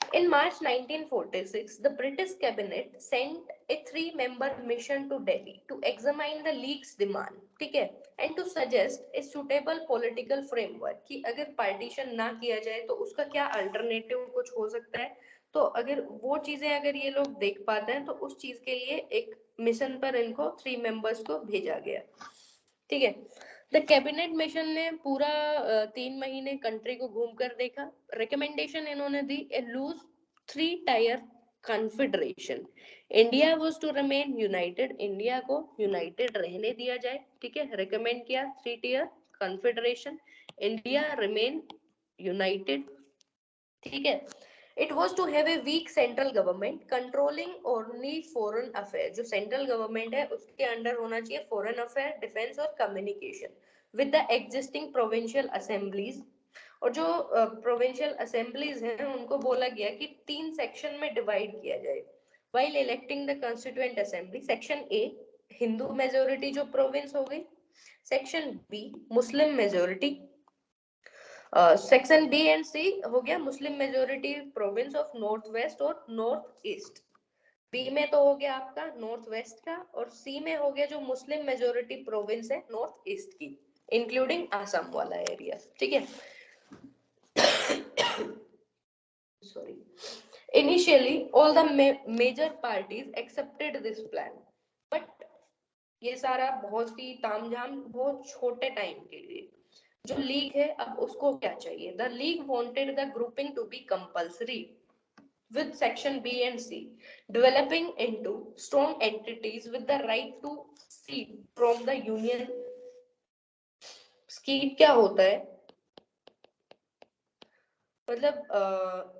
in March 1946 the British cabinet sent a 3-member mission to Delhi to examine the league's demand, ठीक है, and to suggest a suitable political framework कि अगर पार्टीशन ना किया जाए तो उसका क्या अल्टरनेटिव कुछ हो सकता है। तो अगर वो चीजें अगर ये लोग देख पाते हैं तो उस चीज के लिए एक मिशन पर इनको 3 मेंबर्स को भेजा गया, ठीक है। द कैबिनेट मिशन ने पूरा 3 महीने कंट्री को घूम कर देखा। रिकमेंडेशन इन्होंने दी a loose 3 tier confederation. India was to remain united, India को यूनाइटेड रहने दिया जाए, ठीक है। रिकमेंड किया 3 tier confederation, India remain united, ठीक है। It was to have a weak central government controlling only foreign affair, जो सेंट्रल गवर्नमेंट है उसके अंडर होना चाहिए फॉरेन अफेयर, डिफेंस और communication with the existing provincial assemblies. और जो प्रोविंशियल असेंबलीज हैं उनको बोला गया कि 3 सेक्शन में डिवाइड किया जाए while electing the constituent assembly. Section A Hindu majority जो प्रोविंस हो गई, section B Muslim majority, section B and C हो गया Muslim majority province of north west और नॉर्थ ईस्ट। बी में तो हो गया आपका नॉर्थ वेस्ट का, और सी में हो गया जो मुस्लिम मेजोरिटी प्रोविंस है नॉर्थ ईस्ट की, इंक्लूडिंग आसाम वाला एरिया, ठीक है। Sorry. Initially all the major parties accepted this plan, but ये सारा बहुत ही तामझाम बहुत छोटे टाइम के लिए। जो लीग है अब उसको क्या चाहिए, the League wanted the grouping to be compulsory with section B and C, developing into strong entities with the right to secede from the union। Secede क्या होता है, मतलब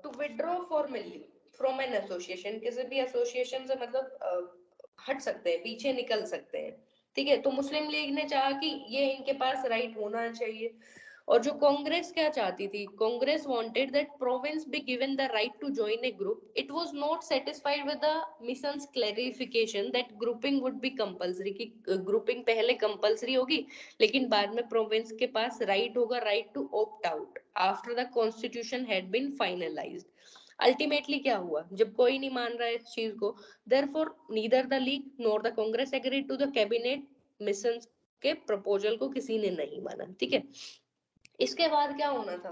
to withdraw formally from an association, किसी भी association से मतलब हट सकते हैं, पीछे निकल सकते हैं, ठीक है। तो मुस्लिम लीग ने चाहा कि ये इनके पास राइट होना चाहिए। और जो कांग्रेस क्या चाहती थी, Congress wanted that province be given the right to join a group. It was not satisfied with the mission's clarification that grouping would be compulsory, कि ग्रुपिंग पहले कंपल्सरी होगी लेकिन बाद में प्रोविंस के पास राइट होगा, right to opt out after the constitution had been finalised. Ultimately क्या हुआ, जब कोई नहीं मान रहा है इस चीज को, therefore neither the League nor the Congress agreed to the cabinet mission के प्रपोजल को किसी ने नहीं माना, ठीक है। इसके बाद क्या होना था,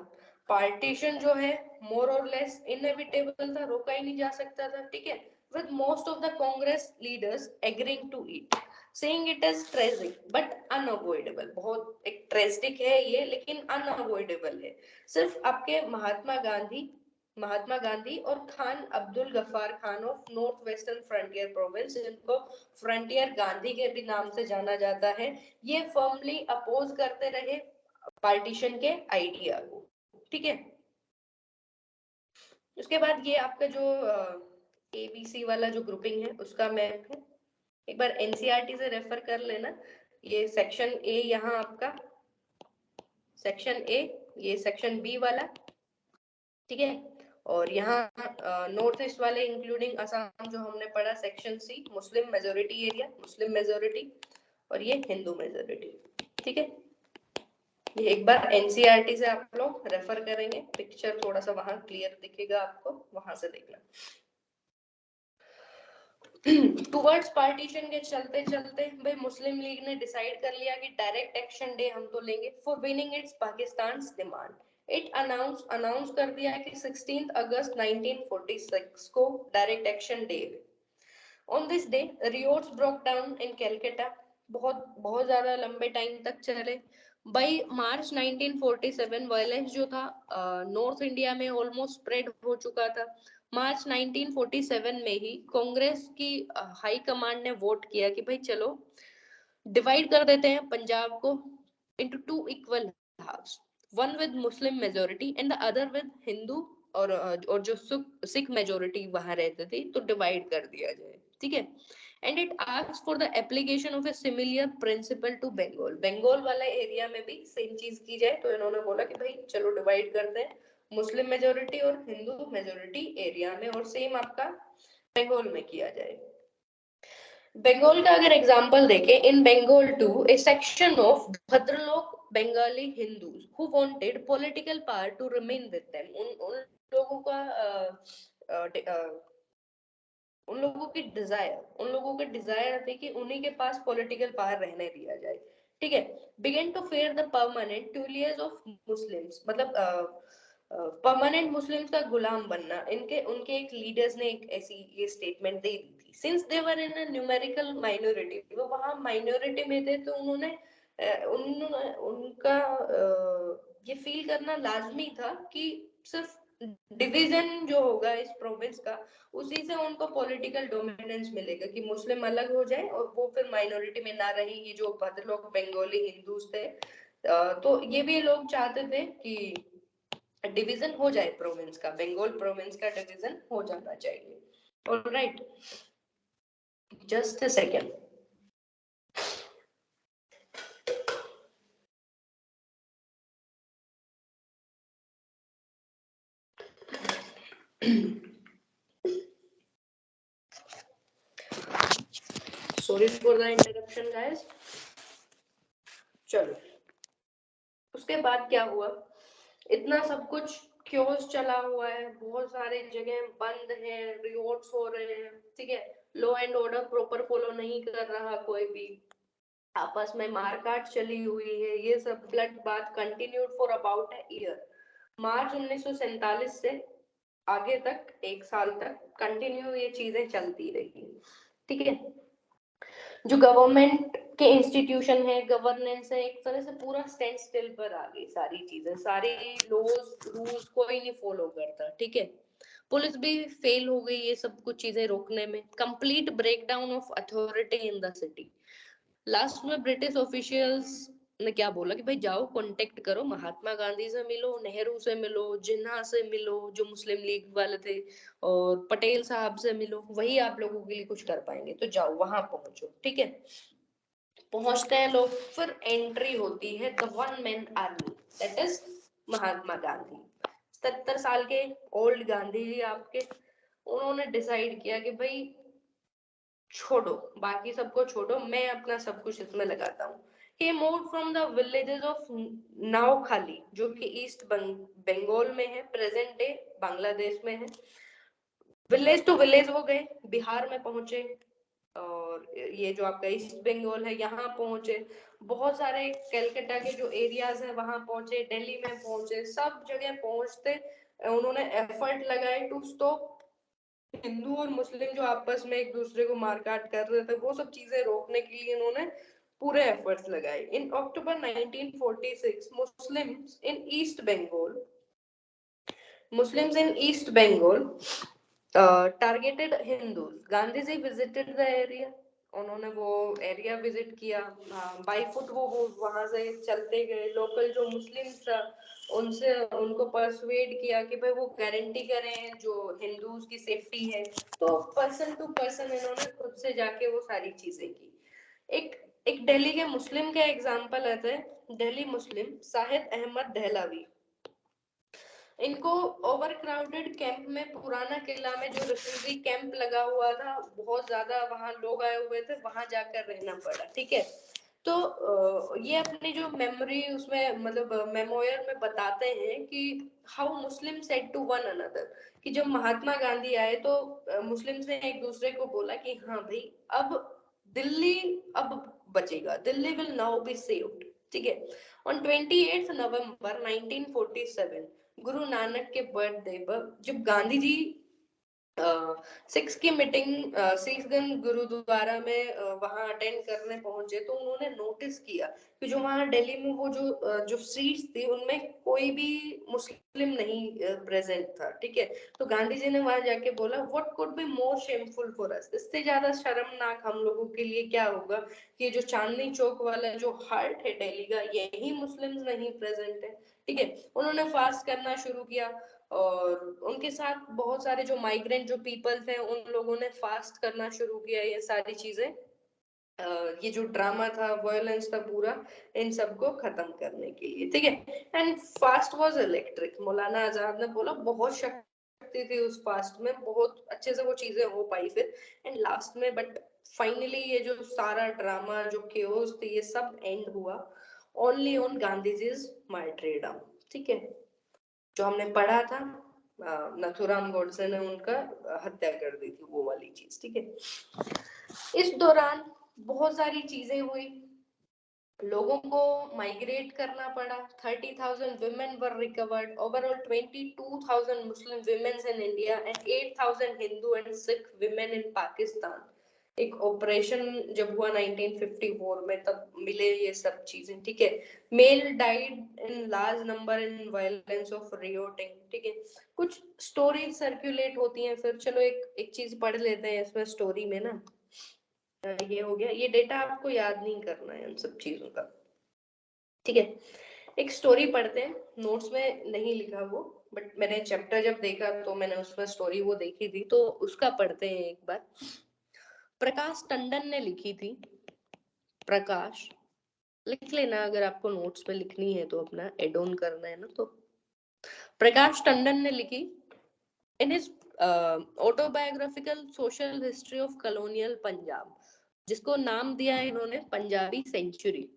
पार्टीशन जो है मोर और लेस इनएविटेबल था, रोका ही नहीं जा सकता था, ठीक है। With most of the Congress leaders agreeing to it, saying it is tragic but unavoidable. बहुत एक ट्रेजिक है ये लेकिन अनअवॉइडेबल है। सिर्फ आपके महात्मा गांधी और Khan Abdul Ghaffar Khan of North Western Frontier Province, जिनको फ्रंटियर गांधी के भी नाम से जाना जाता है, ये फर्मली अपोज करते रहे पार्टीशन के आइडिया को, ठीक है। उसके बाद ये आपका जो एबीसी वाला जो ग्रुपिंग है उसका मैप है। एक बार एनसीईआरटी से रेफर कर लेना। ये सेक्शन ए, यहाँ आपका सेक्शन ए, ये सेक्शन बी वाला, ठीक है। और यहाँ नॉर्थ ईस्ट वाले इंक्लूडिंग असम जो हमने पढ़ा section C, Muslim majority area, Muslim majority, और ये हिंदू मेजोरिटी, ठीक है। ये एक बार एनसीईआरटी से आप लोग रेफर करेंगे, पिक्चर थोड़ा सा वहां क्लियर दिखेगा आपको, वहां से देखना। टुवर्ड्स पार्टीशन के चलते चलते भाई मुस्लिम लीग ने डिसाइड कर लिया कि डायरेक्ट एक्शन डे हम तो लेंगे for winning its Pakistan demand. It announce कर दिया कि 16 अगस्त 1946 को direct action day. On this day riots broke down in Calcutta, बहुत बहुत ज्यादा लंबे टाइम तक चले। बाई मार्च 1947 वायलेंस जो था नॉर्थ इंडिया में ऑलमोस्ट स्प्रेड हो चुका था। मार्च 1947 में ही कांग्रेस की हाई कमांड ने वोट किया कि भाई चलो डिवाइड कर देते हैं पंजाब को into two equal halves, one with Muslim majority and the other with Hindu, और जो सिख मेजोरिटी वहां रहते थे, तो डिवाइड कर दिया जाए, ठीक है। And it asks for the application of a similar principle to Bengal, Bengal वाला एरिया में भी सेम चीज की जाए। तो इन्होंने बोला कि भाई चलो डिवाइड करते हैं मुस्लिम मेजोरिटी और हिंदू मेजोरिटी एरिया में, और सेम आपका बंगाल में किया जाए। बंगाल का अगर एग्जांपल देखें, in Bengal to a section of bhadralok Bengali Hindus who wanted political power to remain with them, उन लोगों का उन लोगों की डिजायर, उन लोगों के डिजायर थे कि उन्हीं के पास पॉलिटिकल पावर रहने दिया जाए, ठीक है। Begin to fear the permanent tutelage of Muslims, मतलब परमानेंट मुस्लिम्स का गुलाम बनना, इनके उनके एक लीडर्स ने एक ऐसी ये स्टेटमेंट दे दी थी। Since they were in a numerical minority, वो वहां माइनॉरिटी में थे, तो उन्होंने उनका ये फील करना लाजमी था कि सिर्फ डिवीजन जो होगा इस प्रोविंस का, उसी से उनको पॉलिटिकल डोमिनेंस मिलेगा कि मुस्लिम अलग हो जाए और वो फिर माइनॉरिटी में ना रहे, ये जो भद्र लोग बंगाली हिंदूज थे। तो ये भी लोग चाहते थे कि डिवीजन हो जाए प्रोविंस का, बंगाल प्रोविंस का डिवीजन हो जाना चाहिए। Alright, just a second. Sorry for the interruption guys. चलो, उसके बाद क्या हुआ, इतना सब कुछ क्योस चला हुआ है, बहुत सारे जगह बंद है, रिवोल्ट्स हो रहे हैं, ठीक है। Law and order proper follow नहीं कर रहा कोई भी, आपस में मारकाट चली हुई है, ये सब bloodbath continued for about a year. March 1947 से आगे तक, एक साल तक कंटिन्यू ये चीजें चलती रही, ठीक है। जो गवर्नमेंट के इंस्टीट्यूशन है, गवर्नेंस है, एक तरह से पूरा स्टैंड स्टिल पर आ गई सारी चीजें, सारी लॉज रूल्स कोई नहीं फॉलो करता, ठीक है। पुलिस भी फेल हो गई ये सब कुछ चीजें रोकने में। Complete breakdown of authority in the city. Last में ब्रिटिश ऑफिशियल्स ने क्या बोला कि भाई जाओ कांटेक्ट करो, महात्मा गांधी से मिलो, नेहरू से मिलो, जिन्ना से मिलो जो मुस्लिम लीग वाले थे, और पटेल साहब से मिलो, वही आप लोगों के लिए कुछ कर पाएंगे, तो जाओ वहां पहुंचो, ठीक है। पहुंचते हैं लोग, फिर एंट्री होती है the one man army, that is Mahatma Gandhi. 77 साल के ओल्ड गांधी जी आपके, उन्होंने डिसाइड किया कि भाई छोड़ो, बाकी सबको छोड़ो, मैं अपना सब कुछ इसमें लगाता हूँ। He moved from the villages of Noakhali, जो कि ईस्ट बंगाल में है, प्रेजेंट डे बांग्लादेश में है। विलेज टू विलेज वो गए, बिहार में पहुंचे, और ये जो आपका ईस्ट बंगाल है यहाँ पहुंचे, बहुत सारे कलकत्ता के जो एरियाज है वहां पहुंचे, दिल्ली में पहुंचे, सब जगह पहुंचते उन्होंने एफर्ट लगाए टू स्टॉप हिंदू और मुस्लिम जो आपस में एक दूसरे को मारकाट कर रहे थे, वो सब चीजें रोकने के लिए इन्होंने पूरे एफर्ट्स लगाए। इन अक्टूबर 1946 Muslims in East Bengal targeted Hindus. Gandhiji visited the area उन्होंने वो एरिया विजिट किया, बाई फुट वो वहां से चलते गए, लोकल जो मुस्लिम्स था उनसे उनको परसुएड किया कि भाई वो गारंटी करें जो हिंदूज की सेफ्टी है। तो पर्सन टू पर्सन इन्होंने खुद से जाके वो सारी चीजें की। एक एक दिल्ली के मुस्लिम का एग्जांपल आता है, दिल्ली मुस्लिम साहिद अहमद दहलावी। इनको ओवर क्राउडेड कैंप में, पुराना किला में जो रिफ्यूजी कैंप लगा हुआ था, बहुत ज्यादा वहां लोग आए हुए थे, वहां जाकर रहना पड़ा। ठीक है, तो ये अपनी जो मेमोरी उसमें मतलब मेमोयर में बताते हैं कि how Muslim said to one another, कि जब महात्मा गांधी आए तो मुस्लिम्स ने एक दूसरे को बोला कि हाँ भाई अब दिल्ली अब बचेगा, Delhi will now be saved. ठीक है, ऑन 28 नवंबर 1947 गुरु नानक के बर्थडे पर जब गांधी जी सिक्स की मीटिंग सिखगंज गुरुद्वारा में वहां अटेंड करने पहुंचे, तो उन्होंने नोटिस किया कि जो वहां दिल्ली में वो जो सीट्स थी उनमें कोई भी मुस्लिम नहीं प्रेजेंट था। ठीक है, तो गांधी जी ने वहां जाके बोला what could be more shameful for us, इससे ज्यादा शर्मनाक हम लोगों के लिए क्या होगा कि जो चांदनी चौक वाला जो हार्ट है दिल्ली का, यही मुस्लिम्स नहीं प्रेजेंट है। ठीक है, उन्होंने फास्ट करना शुरू किया और उनके साथ बहुत सारे जो माइग्रेंट जो पीपल थे उन लोगों ने फास्ट करना शुरू किया। ये सारी चीजें ये जो ड्रामा था, वायलेंस था पूरा, इन सबको खत्म करने के लिए। ठीक है, and fast was electric. Maulana Azad ने बोला बहुत शक्ति थी उस फास्ट में, बहुत अच्छे से वो चीजें हो पाई फिर एंड लास्ट में। बट फाइनली ये जो सारा ड्रामा जो केओस थी ये सब एंड हुआ ओनली ऑन गांधी जीज मार्टरडम। ठीक है, जो हमने पढ़ा था नथुराम गोडसे ने उनका हत्या कर दी थी, वो वाली चीज। ठीक है, इस दौरान बहुत सारी चीजें हुई, लोगों को माइग्रेट करना पड़ा। 30,000 women were recovered, overall 22,000 Muslim women in India and 8,000 Hindu and Sikh women in Pakistan। एक ऑपरेशन जब हुआ 1954 में, तब मिले ये सब चीजें। ठीक है, male died in large number in violence of rioting. ठीक है, कुछ स्टोरी सर्कुलेट होती हैं, फिर चलो एक एक चीज पढ़ लेते हैं इसमें स्टोरी में ना। ये हो गया, ये डेटा आपको याद नहीं करना है उन सब चीजों का। ठीक है, एक स्टोरी पढ़ते हैं, नोट्स में नहीं लिखा वो, बट मैंने चैप्टर जब देखा तो मैंने उसमें स्टोरी वो देखी थी, तो उसका पढ़ते हैं एक बार। प्रकाश टंडन ने लिखी थी। प्रकाश लिख लेना अगर आपको नोट्स में लिखनी है तो, अपना एड ऑन करना है ना तो। प्रकाश टंडन ने लिखी in his autobiographical social history of colonial Punjab, जिसको नाम दिया है इन्होंने पंजाबी सेंचुरी।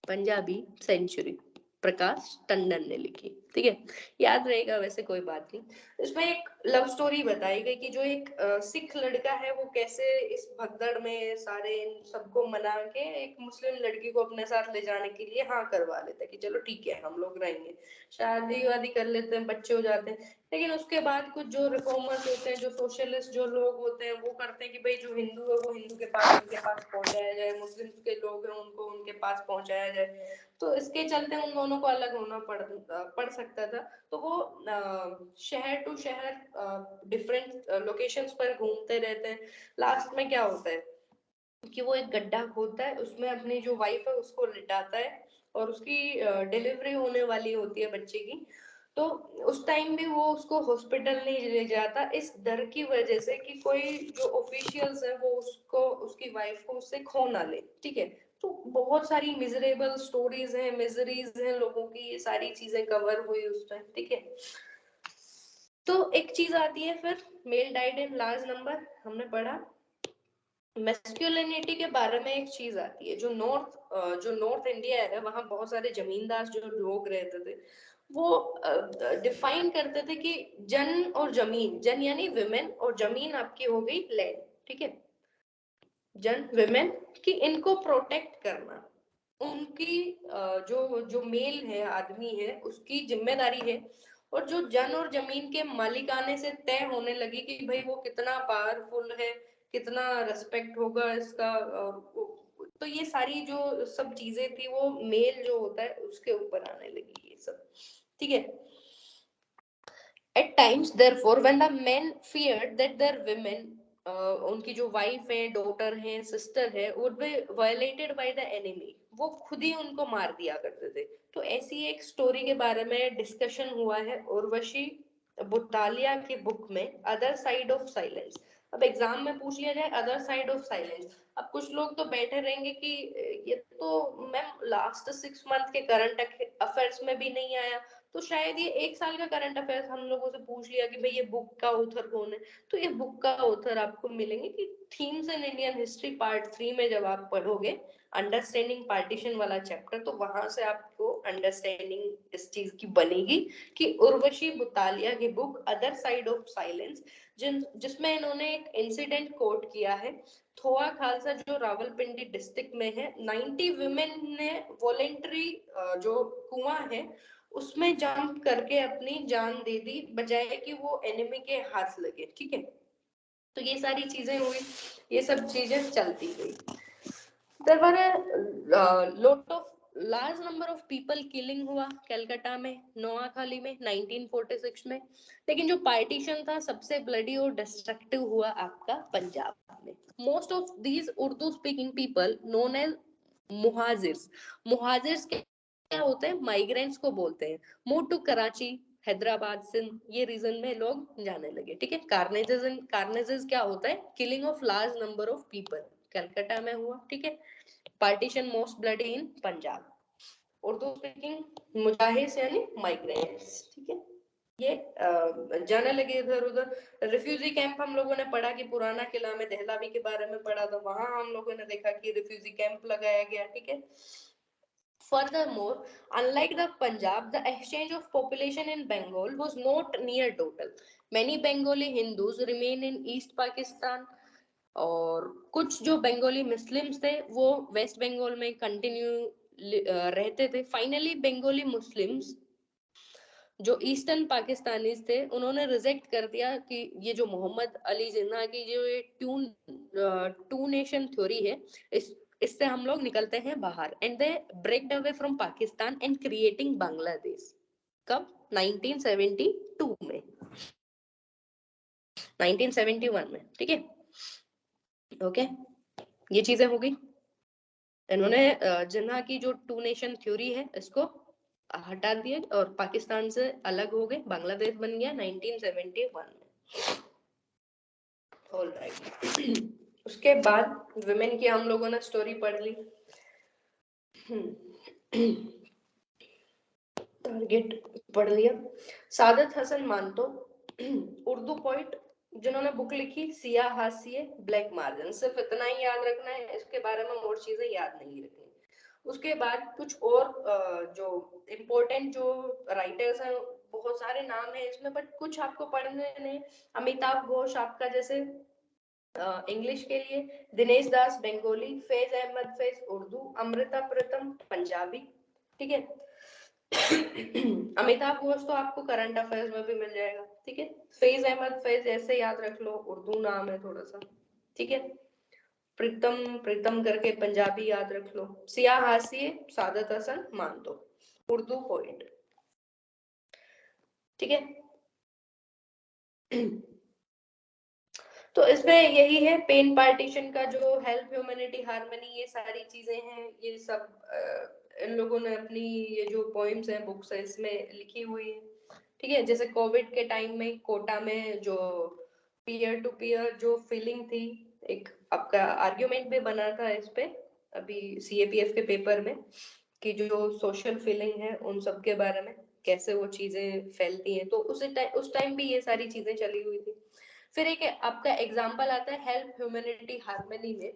पंजाबी सेंचुरी प्रकाश टंडन ने लिखी। ठीक है, याद रहेगा वैसे, कोई बात नहीं। इसमें एक लव स्टोरी बताई गई कि जो एक सिख लड़का है वो कैसे इस भगदड़ में सारे इन सबको मना के एक मुस्लिम लड़की को अपने साथ ले जाने के लिए हाँ करवा लेता है कि चलो ठीक है हम लोग रहेंगे, शादी वादी कर लेते हैं, बच्चे हो जाते हैं। लेकिन उसके बाद कुछ जो रिफॉर्मर्स होते हैं, जो सोशलिस्ट जो लोग होते हैं, वो करते हैं कि भाई जो हिंदू है वो हिंदू के पास उनके पास पहुंचाया जाए, मुस्लिम के लोग हैं उनको उनके पास पहुंचाया जाए। तो इसके चलते उन दोनों को अलग होना पड़ सकता था। तो वो शहर टू शहर डिफरेंट लोकेशंस पर घूमते रहते हैं। लास्ट में क्या होता है कि वो एक गड्ढा खोदता है, उसमें अपनी जो वाइफ है उसको लिटाता है और उसकी डिलीवरी होने वाली होती है बच्चे की। तो उस टाइम भी वो उसको हॉस्पिटल नहीं ले जाता, इस डर की वजह से कि कोई जो ऑफिशियल्स है वो उसको उसकी वाइफ को उससे खो ना ले। ठीक है, तो बहुत सारी मिजरेबल स्टोरीज हैं, मिजरीज हैं लोगों की, ये सारी चीजें कवर हुई उस टाइम। ठीक है, तो एक चीज आती है फिर male died in large number, हमने पढ़ा। मेस्क्युलिनिटी के बारे में एक चीज आती है, जो नॉर्थ इंडिया है वहां बहुत सारे जमींदार जो लोग रहते थे, वो डिफाइन करते थे कि जन और जमीन, जन यानी विमेन और जमीन आपकी हो गई लैंड। ठीक है, जन विमेन कि इनको प्रोटेक्ट करना उनकी जो जो मेल है आदमी है उसकी जिम्मेदारी है। और जो जन और जमीन के मालिकाने से तय होने लगी कि भाई वो कितना पावरफुल है, कितना रेस्पेक्ट होगा इसका, तो ये सारी जो सब चीजें थी वो मेल जो होता है उसके ऊपर आने लगी ये सब। ठीक है, at times therefore when the men feared that their women उनकी जो वाइफ है, डॉटर है, सिस्टर है, वो वायलेटेड बाय द एनिमी, वो खुद ही उनको मार दिया करते थे। तो ऐसी एक स्टोरी के बारे में डिस्कशन हुआ है उर्वशी बुटालिया की बुक में, अदर साइड ऑफ साइलेंस। अब एग्जाम में पूछ लिया जाए अदर साइड ऑफ साइलेंस, अब कुछ लोग तो बैठे रहेंगे कि ये तो मैम लास्ट 6 मंथ के करंट अफेयर्स में भी नहीं आया, तो शायद ये 1 साल का करंट अफेयर्स हम लोगों से पूछ लिया कि भाई ये बुक का ऑथर कौन है। तो ये बुक का ऑथर आपको मिलेंगे कि themes in Indian history part 3 में जब आप पढ़ोगे अंडरस्टैंडिंग पार्टीशन वाला चैप्टर, तो वहां से आपको अंडरस्टैंडिंग इस चीज की बनेगी कि उर्वशी बुतालिया की book other side of silence, जिसमें इन्होंने एक इंसिडेंट कोट किया है। थोआ खालसा जो रावलपिंडी डिस्ट्रिक्ट में है, 90 वुमेन ने वॉलेंट्री जो कुआं है उसमें जंप करके अपनी जान दे दी, बजाय कि वो एनिमी के हाथ लगे। ठीक है, तो ये सारी चीजें हुई, ये सब चीजें चलती गई। There were a lot of large number of people killing हुआ कलकत्ता में, नोआखाली में 1946 में। लेकिन जो पार्टीशन था सबसे ब्लडी और डिस्ट्रक्टिव हुआ आपका पंजाब में। Most of these Urdu speaking people known as Muhajirs. Muhajirs क्या होते हैं? माइग्रेंट्स को बोलते हैं। मूव टू कराची, हैदराबाद, सिंध, ये रीजन में लोग जाने लगे। ठीक है, कार्नेजेस क्या होता है? Killing of large number of people, Calcutta में हुआ। ठीक है, पार्टीशन मोस्ट ब्लडी इन पंजाब। उर्दू स्पीकिंग मुजाहिद यानी माइग्रेंट्स। ठीक है, ये जाने लगे इधर उधर। रिफ्यूजी कैंप हम लोगों ने पढ़ा कि पुराना किला में दहलावी के बारे में पढ़ा था, वहां हम लोगों ने देखा कि रिफ्यूजी कैंप लगाया गया। ठीक है, furthermore, unlike the Punjab, the exchange of population in Bengal was not near total. Many Bengali Hindus remain in East Pakistan, और कुछ जो बंगाली मुस्लिम्स थे वो वेस्ट बंगाल में कंटिन्यू रहते थे। फाइनली बंगाली मुस्लिम्स जो ईस्टर्न पाकिस्तानीज थे उन्होंने रिजेक्ट कर दिया कि ये जो मोहम्मद अली जिन्ना की जो ये टू नेशन थ्योरी है, इससे हम लोग निकलते हैं बाहर, and they break away from Pakistan and creating Bangladesh. कब? 1972 में, 1971 में। ठीक है, ओके, ये चीजें हो गई। इन्होंने जिन्ना की जो टू नेशन थ्योरी है इसको हटा दिया और पाकिस्तान से अलग हो गए, बांग्लादेश बन गया 1971 में। ऑलराइट, उसके बाद विमेन की हम लोगों ने स्टोरी पढ़ ली। टारगेट पढ़ लिया। सादत हसन मानतो, उर्दू पोइट, जिन्होंने बुक लिखी सियाह हाशिए ब्लैक मार्जिन। सिर्फ इतना ही याद रखना है, इसके बारे में और चीजें याद नहीं रखनी। उसके बाद कुछ और जो इम्पोर्टेंट जो राइटर्स हैं, बहुत सारे नाम है इसमें, बट कुछ आपको पढ़ने नहीं। अमिताभ घोष आपका जैसे इंग्लिश के लिए, दिनेश दास बंगाली, फैज अहमद फैज उर्दू, अमृता प्रीतम पंजाबी। ठीक है, अमिताभ घोष तो आपको करंट अफेयर्स में भी मिल जाएगा। ठीक है, फैज अहमद फैज ऐसे याद रख लो, उर्दू नाम है थोड़ा सा। ठीक है, प्रीतम प्रीतम करके पंजाबी याद रख लो। सियाह हाशिए सादत हसन मानतो, उर्दू पोइट। ठीक है, तो इसमें यही है पेन पार्टीशन का जो हेल्प ह्यूमैनिटी हार्मनी, ये सारी चीजें हैं, ये सब इन लोगों ने अपनी ये जो पोइम्स हैं बुक्स है इसमें लिखी हुई है। ठीक है, जैसे कोविड के टाइम में कोटा में जो पीयर टू पीयर जो फीलिंग थी, एक आपका आर्ग्यूमेंट भी बना था इस पे अभी सीएपीएफ के पेपर में, कि जो सोशल फीलिंग है उन सब के बारे में कैसे वो चीजें फैलती हैं, तो उस टाइम भी ये सारी चीजें चली हुई थी। फिर एक आपका एग्जांपल आता है हेल्प ह्यूमैनिटी हार्मनी में।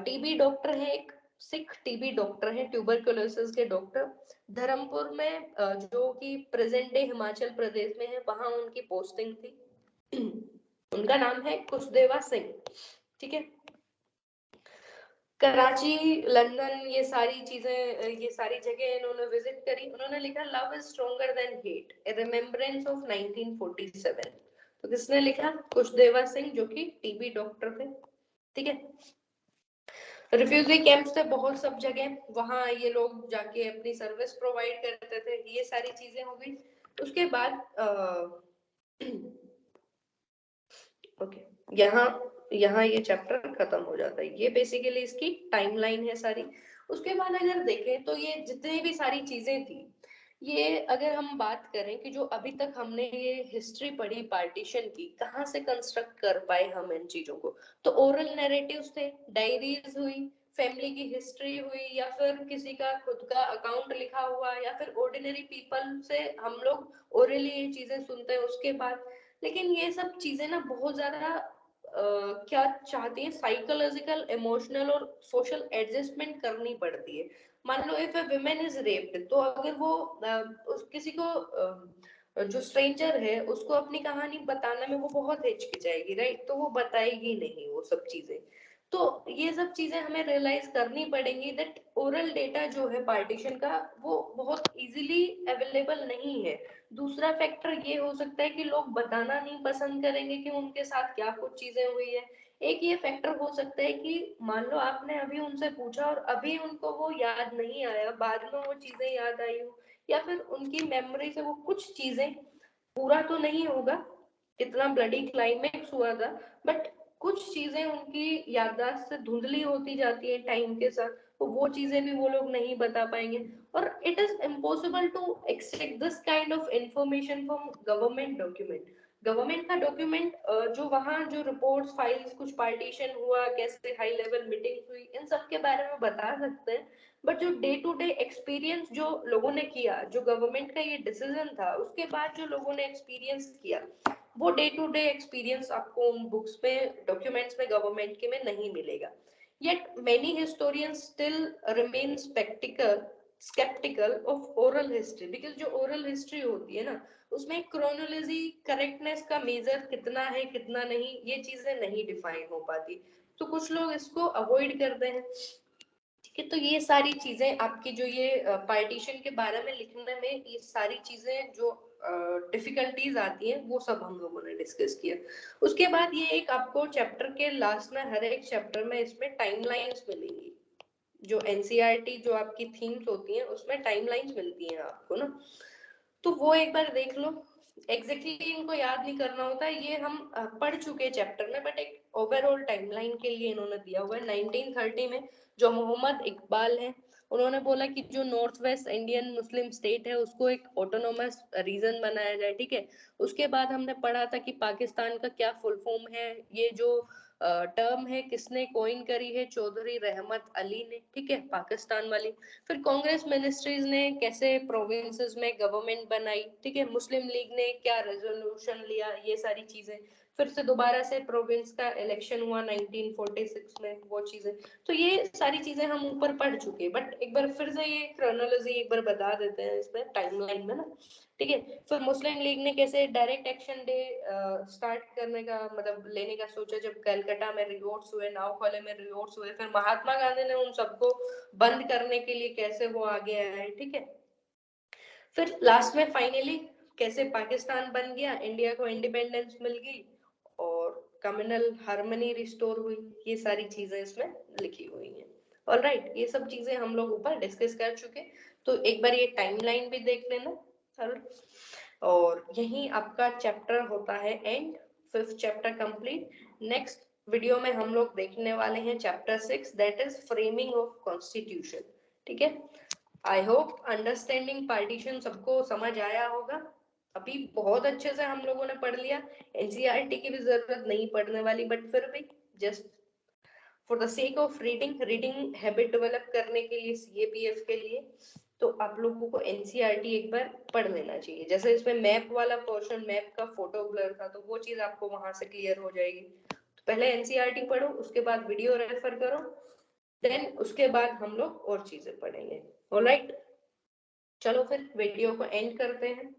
टीबी डॉक्टर है, एक सिख टीबी डॉक्टर है, ट्यूबरकुलोसिस के डॉक्टर, धर्मपुर में जो कि प्रेजेंट डे हिमाचल प्रदेश में है, वहां उनकी पोस्टिंग थी। उनका नाम है कुशदेवा सिंह। ठीक है, कराची, लंदन, ये सारी चीजें, ये सारी जगह इन्होंने विजिट करी। उन्होंने लिखा love is stronger than hate, A remembrance of 1947। तो किसने लिखा? कुशदेवा सिंह, जो कि टीबी डॉक्टर थे। ठीक है, रिफ्यूजी कैंप्स थे बहुत सब जगह, वहां ये लोग जाके अपनी सर्विस प्रोवाइड करते थे। ये सारी चीजें हो गई। उसके बाद ओके यहाँ यहाँ ये चैप्टर खत्म हो जाता है। ये बेसिकली इसकी टाइमलाइन है सारी। उसके बाद अगर देखें तो ये जितनी भी सारी चीजें थी, ये अगर हम बात करें कि जो अभी तक हमने ये हिस्ट्री पढ़ी पार्टीशन की, कहाँ से कंस्ट्रक्ट कर पाए हम इन चीजों को, तो ओरल नैरेटिव्स थे, डायरीज हुई, फैमिली की हिस्ट्री हुई, या फिर किसी का खुद का अकाउंट लिखा हुआ, या फिर ऑर्डिनरी पीपल से हम लोग ओरली ये चीजें सुनते हैं उसके बाद। लेकिन ये सब चीजें ना बहुत ज्यादा क्या चाहती है, साइकोलॉजिकल, इमोशनल और सोशल एडजस्टमेंट करनी पड़ती है। मान लो if a women is raped, तो अगर वो उस किसी को जो स्ट्रेंजर है उसको अपनी कहानी बताने में वो बहुत हिचकिचाएगी, राइट, तो वो बताएगी नहीं वो सब चीजें। तो ये सब चीजें हमें रियलाइज करनी पड़ेंगी दैट ओरल डेटा जो है पार्टीशन का वो बहुत इजीली अवेलेबल नहीं है। दूसरा फैक्टर ये हो सकता है कि लोग बताना नहीं पसंद करेंगे कि उनके साथ क्या कुछ चीजें हुई है। एक ये फैक्टर हो सकता है कि मान लो आपने अभी उनसे पूछा और अभी उनको वो याद नहीं आया, बाद में वो चीजें याद आई हो, या फिर उनकी मेमोरी से वो कुछ चीजें, पूरा तो नहीं होगा, कितना ब्लडी क्लाइमेक्स हुआ था, बट कुछ चीजें उनकी याददाश्त से धुंधली होती जाती है टाइम के साथ, तो वो चीजें भी वो लोग नहीं बता पाएंगे। और it is impossible to extract this kind of information from government document. Government का डॉक्यूमेंट जो वहाँ जो रिपोर्ट्स फाइल्स, कुछ पार्टीशन हुआ, कैसे हाई लेवल मीटिंग्स हुई, इन सब के बारे में बता सकते हैं, बट जो डे टू डे एक्सपीरियंस जो लोगों ने किया, जो गवर्नमेंट का ये डिसीजन था उसके बाद जो लोगों ने एक्सपीरियंस किया, वो डे टू डे एक्सपीरियंस आपको उन बुक्स में, डॉक्यूमेंट्स में, गवर्नमेंट के में नहीं मिलेगा। Yet many historians still remain skeptical of oral history, because जो oral history होती है ना, उसमें क्रोनोलॉजी करेक्टनेस का मेजर कितना है कितना नहीं, ये चीजें नहीं डिफाइन हो पाती, तो कुछ लोग इसको अवॉइड करते हैं। ठीक है, तो ये सारी चीजें आपकी जो ये पार्टीशन के बारे में लिखने में ये सारी चीजें जो डिफिकल्टीज आती हैं वो सब हम लोगों ने डिस्कस किया। उसके बाद ये एक आपको चैप्टर के लास्ट में, हर एक चैप्टर में इसमें टाइमलाइंस मिलेंगी, जो एनसीईआरटी जो आपकी थीम्स होती हैं उसमें टाइमलाइंस मिलती हैं आपको ना, तो वो एक बार देख लो। एग्जैक्टली इनको याद नहीं करना होता है, ये हम पढ़ चुके चैप्टर में, बट एक ओवरऑल टाइमलाइन के लिए इन्होंने दिया हुआ है। 1930 में जो मोहम्मद इकबाल है, उन्होंने बोला कि जो north West Indian Muslim state है उसको एक ऑटोनोमस रीजन बनाया जाए। ठीक है, उसके बाद हमने पढ़ा था कि पाकिस्तान का क्या फुल फॉर्म है, ये जो टर्म है किसने कॉइन करी है, चौधरी रहमत अली ने, ठीक है, पाकिस्तान वाली। फिर कांग्रेस मिनिस्ट्रीज ने कैसे प्रोविंसेस में गवर्नमेंट बनाई, ठीक है, मुस्लिम लीग ने क्या रेजोल्यूशन लिया, ये सारी चीजें। फिर से दोबारा से प्रोविंस का इलेक्शन हुआ 1946 में, वो चीजें। तो ये सारी चीजें हम ऊपर पढ़ चुके हैं, बट एक बार फिर से ये क्रोनोलॉजी एक बार बता देते हैं इसमें टाइमलाइन में ना। ठीक है, फिर मुस्लिम लीग ने कैसे डायरेक्ट एक्शन डे स्टार्ट करने का, मतलब लेने का सोचा, जब कलकत्ता में रिवोल्ट्स हुए, नावखोले में रिवोल्ट्स हुए, फिर महात्मा गांधी ने उन सबको बंद करने के लिए कैसे वो आगे आए। ठीक है, फिर लास्ट में फाइनली कैसे पाकिस्तान बन गया, इंडिया को इंडिपेंडेंस मिल गई और कम्युनल हार्मनी रिस्टोर हुई, ये सारी चीजें इसमें लिखी हुई हैं। ऑलराइट, ये सब चीजें हम लोग ऊपर डिस्कस कर चुके, तो एक बार ये टाइमलाइन भी देख लेना। और यही आपका चैप्टर होता है and, 5th chapter complete. Next video में हम लोग देखने वाले हैं chapter 6, that is framing of constitution. ठीक है, आई होप अंडरस्टैंडिंग पार्टीशन सबको समझ आया होगा। अभी बहुत अच्छे से हम लोगों ने पढ़ लिया, एनसीईआरटी की भी जरूरत नहीं पढ़ने वाली, बट फिर भी just for the sake of reading habit develop करने के लिए, सीएपीएफ के लिए, तो आप लोगों को एनसीईआरटी एक बार पढ़ लेना चाहिए। जैसे इसमें मैप वाला पोर्शन, मैप का फोटो ब्लर था, तो वो चीज आपको वहां से क्लियर हो जाएगी। तो पहले एनसीईआरटी पढ़ो, उसके बाद वीडियो रेफर करो, देन उसके बाद हम लोग और चीजें पढ़ेंगे। ऑलराइट, चलो फिर वीडियो को एंड करते हैं।